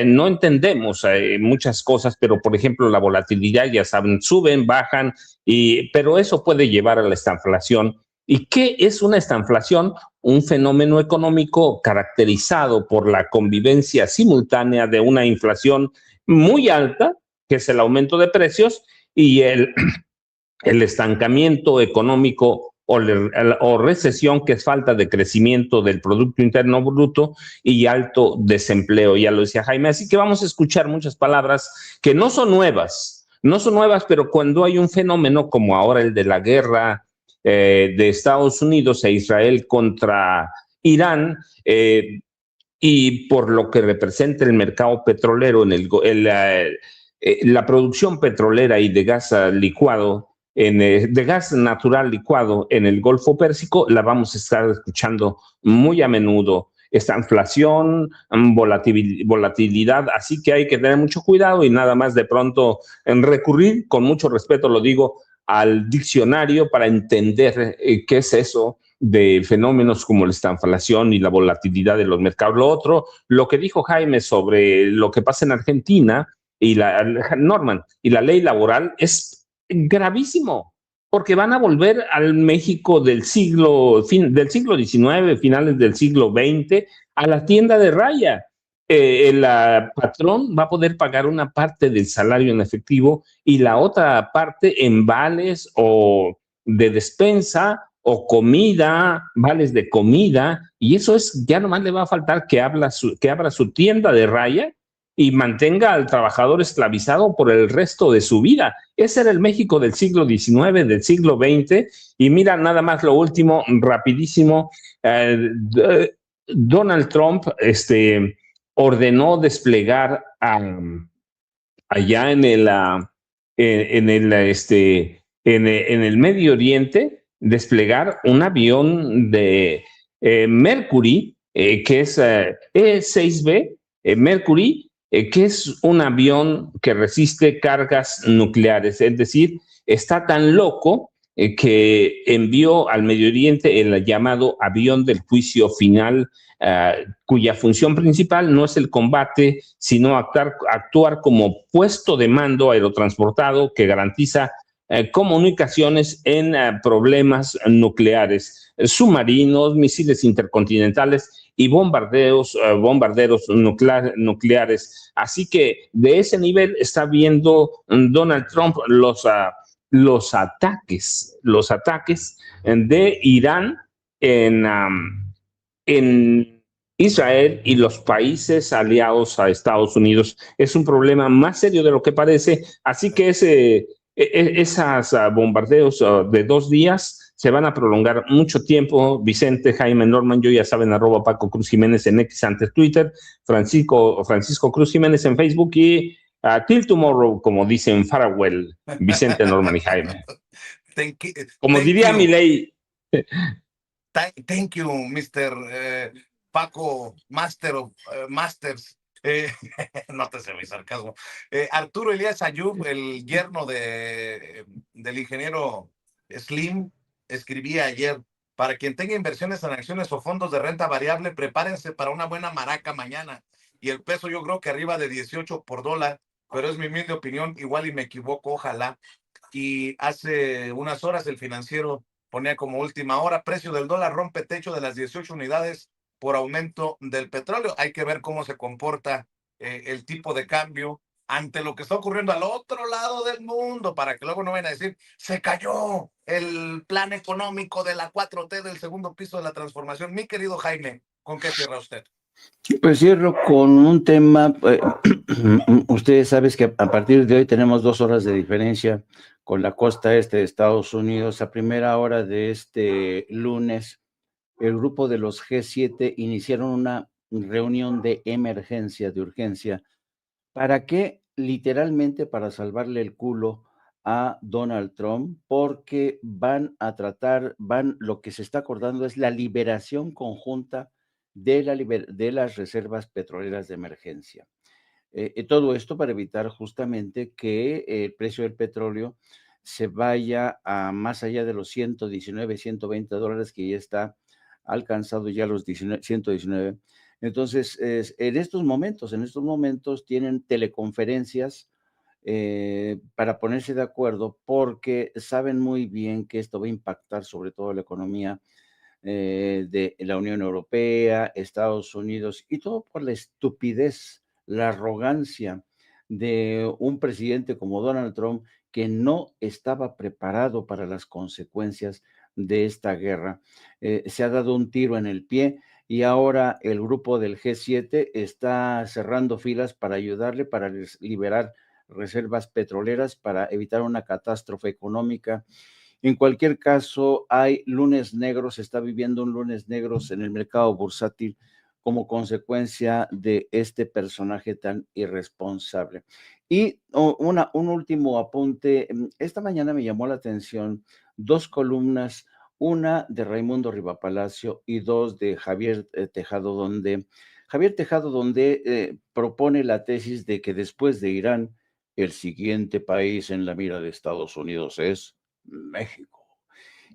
no entendemos muchas cosas, pero por ejemplo la volatilidad, ya saben, suben, bajan, pero eso puede llevar a la estanflación. ¿Y qué es una estanflación? Un fenómeno económico caracterizado por la convivencia simultánea de una inflación muy alta, que es el aumento de precios, y el estancamiento económico o recesión, que es falta de crecimiento del Producto Interno Bruto y alto desempleo, ya lo decía Jaime. Así que vamos a escuchar muchas palabras que no son nuevas, pero cuando hay un fenómeno como ahora el de la guerra de Estados Unidos e Israel contra Irán, y por lo que representa el mercado petrolero, la producción petrolera y de gas licuado, de gas natural licuado en el Golfo Pérsico, la vamos a estar escuchando muy a menudo. Esta inflación, volatilidad, así que hay que tener mucho cuidado y nada más de pronto recurrir, con mucho respeto lo digo, al diccionario para entender qué es eso de fenómenos como la estanflación y la volatilidad de los mercados. Lo otro, lo que dijo Jaime sobre lo que pasa en Argentina y Norman y la ley laboral es gravísimo, porque van a volver al México del siglo XIX, finales del siglo XX, a la tienda de raya. El patrón va a poder pagar una parte del salario en efectivo y la otra parte en vales o de despensa o comida, vales de comida, y eso es, ya nomás le va a faltar que abra su tienda de raya y mantenga al trabajador esclavizado por el resto de su vida. Ese era el México del siglo XIX, del siglo XX, y mira nada más lo último, rapidísimo, Donald Trump, ordenó desplegar allá en el Medio Oriente, desplegar un avión de Mercury, que es E-6B, Mercury, que es un avión que resiste cargas nucleares, es decir, está tan loco que envió al Medio Oriente el llamado avión del juicio final, cuya función principal no es el combate, sino actuar como puesto de mando aerotransportado que garantiza comunicaciones en problemas nucleares, submarinos, misiles intercontinentales y bombarderos nucleares. Así que de ese nivel está viendo Donald Trump los ataques de Irán en Israel y los países aliados a Estados Unidos. Es un problema más serio de lo que parece, así que esos bombardeos de 2 días se van a prolongar mucho tiempo. Vicente, Jaime, Norman, yo ya saben, @ Paco Cruz Jiménez en X, antes Twitter, Francisco Cruz Jiménez en Facebook y till tomorrow, como dicen, farewell, Vicente, Norman y Jaime. Como diría Milei. Thank you, Mr. Paco, Master of Masters. No te sé mi sarcasmo. Arturo Elías Ayub, el yerno del ingeniero Slim, escribía ayer: para quien tenga inversiones en acciones o fondos de renta variable, prepárense para una buena maraca mañana. Y el peso yo creo que arriba de 18 por dólar, pero es mi humilde opinión, igual y me equivoco, ojalá. Y hace unas horas el Financiero ponía como última hora: precio del dólar rompe techo de las 18 unidades por aumento del petróleo. Hay que ver cómo se comporta el tipo de cambio ante lo que está ocurriendo al otro lado del mundo, para que luego no vayan a decir, se cayó el plan económico de la 4T del segundo piso de la transformación. Mi querido Jaime, ¿con qué cierra usted? Pues cierro con un tema. Ustedes saben que a partir de hoy tenemos 2 horas de diferencia con la costa este de Estados Unidos. A primera hora de este lunes, el grupo de los G7 iniciaron una reunión de emergencia, de urgencia. ¿Para qué? Literalmente para salvarle el culo a Donald Trump, porque lo que se está acordando es la liberación conjunta de las reservas petroleras de emergencia. Todo esto para evitar justamente que el precio del petróleo se vaya a más allá de los 119, 120 dólares, que ya está alcanzado ya los 119. Entonces, en estos momentos tienen teleconferencias para ponerse de acuerdo, porque saben muy bien que esto va a impactar sobre todo la economía de la Unión Europea, Estados Unidos, y todo por la estupidez, la arrogancia de un presidente como Donald Trump, que no estaba preparado para las consecuencias de esta guerra. Se ha dado un tiro en el pie y ahora el grupo del G7 está cerrando filas para ayudarle, para liberar reservas petroleras, para evitar una catástrofe económica. En cualquier caso, hay lunes negros, se está viviendo un lunes negros en el mercado bursátil como consecuencia de este personaje tan irresponsable. Y un último apunte. Esta mañana me llamó la atención 2 columnas, una de Raimundo Rivapalacio y 2 de Javier Tejado, donde propone la tesis de que después de Irán, el siguiente país en la mira de Estados Unidos es México.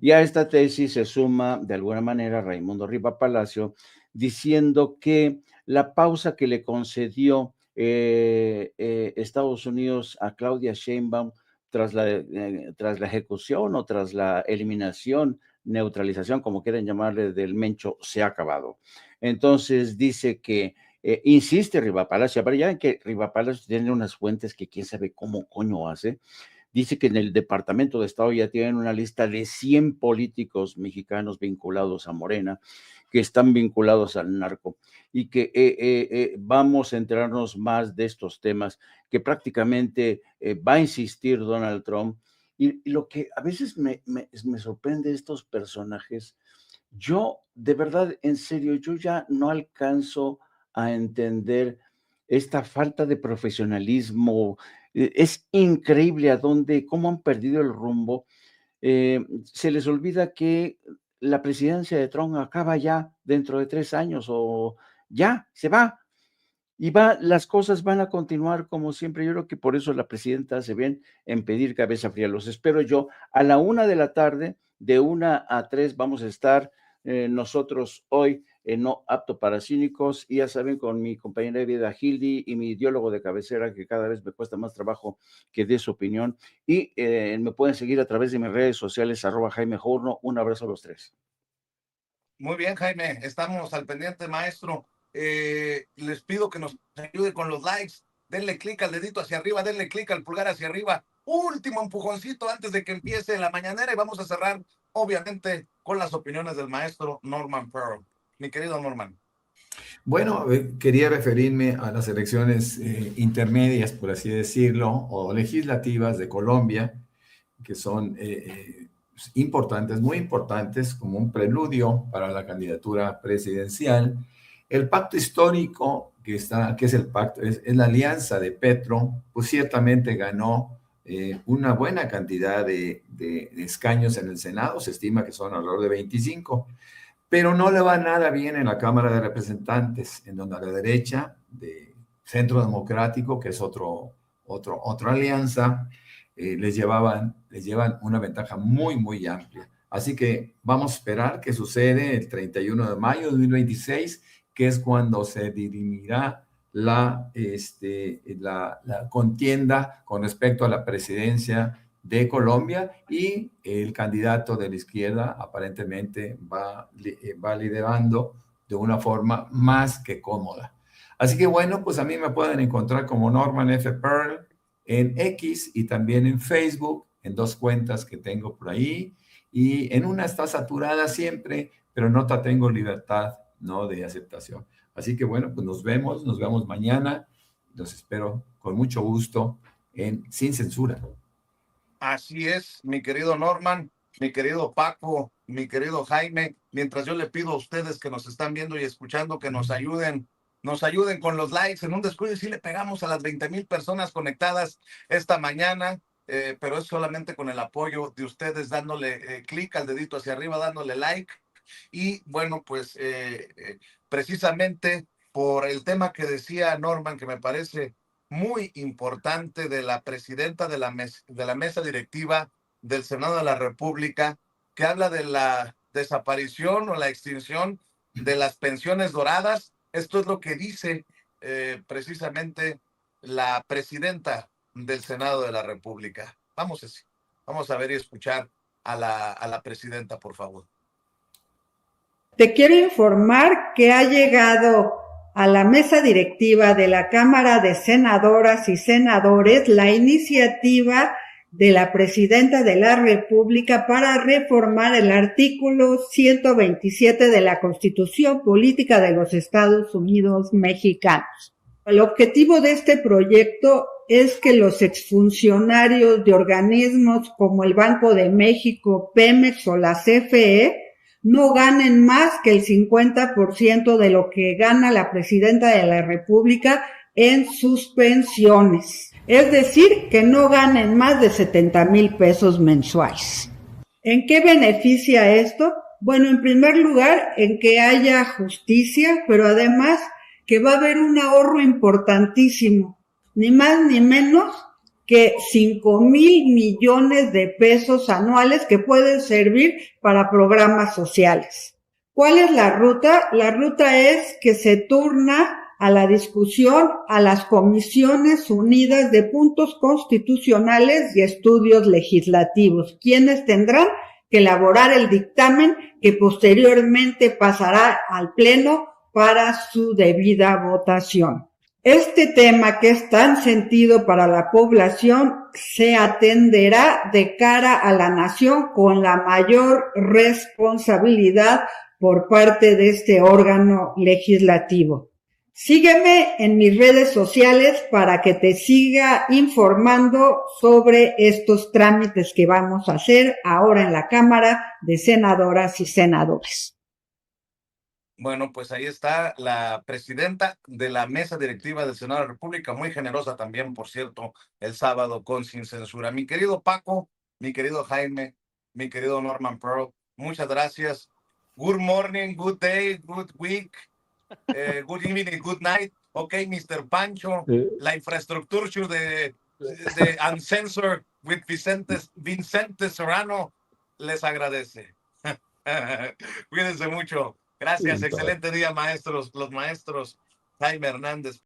Y a esta tesis se suma de alguna manera Raimundo Rivapalacio, diciendo que la pausa que le concedió Estados Unidos a Claudia Sheinbaum tras la ejecución o tras la eliminación, neutralización, como quieran llamarle, del Mencho, se ha acabado. Entonces dice que insiste Rivapalacio, pero ya ven que Rivapalacio tiene unas fuentes que quién sabe cómo coño hace. Dice que en el Departamento de Estado ya tienen una lista de 100 políticos mexicanos vinculados a Morena, que están vinculados al narco, y que vamos a enterarnos más de estos temas, que prácticamente va a insistir Donald Trump. Y lo que a veces me sorprende de estos personajes, yo de verdad, en serio, yo ya no alcanzo a entender esta falta de profesionalismo. Es increíble cómo han perdido el rumbo. Se les olvida que la presidencia de Trump acaba ya dentro de 3 años, o ya se va. Y las cosas van a continuar como siempre. Yo creo que por eso la presidenta hace bien en pedir cabeza fría. Los espero yo a la 1 de la tarde, de 1 a 3 vamos a estar nosotros hoy en No Apto para Cínicos, y ya saben, con mi compañera de vida Hildy y mi ideólogo de cabecera, que cada vez me cuesta más trabajo que dé su opinión, y me pueden seguir a través de mis redes sociales, @Jaime Journo. Un abrazo a los 3. Muy bien, Jaime, estamos al pendiente, maestro. Les pido que nos ayude con los likes. Denle clic al dedito hacia arriba, denle clic al pulgar hacia arriba. Último empujoncito antes de que empiece la mañanera, y vamos a cerrar, obviamente, con las opiniones del maestro Norman Pearl. Mi querido Norman. Bueno, quería referirme a las elecciones intermedias, por así decirlo, o legislativas de Colombia, que son importantes, muy importantes, como un preludio para la candidatura presidencial. El pacto histórico que es el pacto, es la alianza de Petro, pues ciertamente ganó una buena cantidad de escaños en el Senado, se estima que son alrededor de 25, pero no le va nada bien en la Cámara de Representantes, en donde a la derecha de Centro Democrático, que es otra alianza, les llevan una ventaja muy, muy amplia. Así que vamos a esperar qué sucede el 31 de mayo de 2026, que es cuando se dirimirá la contienda con respecto a la presidencia de Colombia, y el candidato de la izquierda aparentemente va liderando de una forma más que cómoda. Así que bueno, pues a mí me pueden encontrar como Norman F. Pearl en X y también en Facebook, en 2 cuentas que tengo por ahí, y en una está saturada siempre, pero en otra tengo libertad, ¿no?, de aceptación. Así que bueno, pues nos vemos mañana, los espero con mucho gusto en Sin Censura. Así es, mi querido Norman, mi querido Paco, mi querido Jaime, mientras yo le pido a ustedes que nos están viendo y escuchando que nos ayuden con los likes. En un descuido sí le pegamos a las 20,000 personas conectadas esta mañana, pero es solamente con el apoyo de ustedes dándole clic al dedito hacia arriba, dándole like. Y bueno, pues precisamente por el tema que decía Norman, que me parece muy importante, de la presidenta de la mesa directiva del Senado de la República, que habla de la desaparición o la extinción de las pensiones doradas. Esto es lo que dice precisamente la presidenta del Senado de la República. Vamos a ver y escuchar a la presidenta, por favor. Te quiero informar que ha llegado a la mesa directiva de la Cámara de Senadoras y Senadores la iniciativa de la Presidenta de la República para reformar el artículo 127 de la Constitución Política de los Estados Unidos Mexicanos. El objetivo de este proyecto es que los exfuncionarios de organismos como el Banco de México, Pemex o la CFE no ganen más que el 50% de lo que gana la Presidenta de la República en sus pensiones. Es decir, que no ganen más de 70,000 pesos mensuales. ¿En qué beneficia esto? Bueno, en primer lugar, en que haya justicia, pero además que va a haber un ahorro importantísimo, ni más ni menos que 5,000 millones de pesos anuales que pueden servir para programas sociales. ¿Cuál es la ruta? La ruta es que se turna a la discusión a las Comisiones Unidas de Puntos Constitucionales y Estudios Legislativos, quienes tendrán que elaborar el dictamen que posteriormente pasará al Pleno para su debida votación. Este tema, que es tan sentido para la población, se atenderá de cara a la nación con la mayor responsabilidad por parte de este órgano legislativo. Sígueme en mis redes sociales para que te siga informando sobre estos trámites que vamos a hacer ahora en la Cámara de Senadoras y Senadores. Bueno, pues ahí está la presidenta de la mesa directiva del Senado de la República, muy generosa también, por cierto, el sábado con Sin Censura. Mi querido Paco, mi querido Jaime, mi querido Norman Pearl, muchas gracias. Good morning, good day, good week, good evening, good night. Ok, Mr. Pancho, la infraestructura de Uncensored with Vicente Serrano les agradece. Cuídense mucho. Gracias, excelente día, maestros, los maestros Jaime Hernández.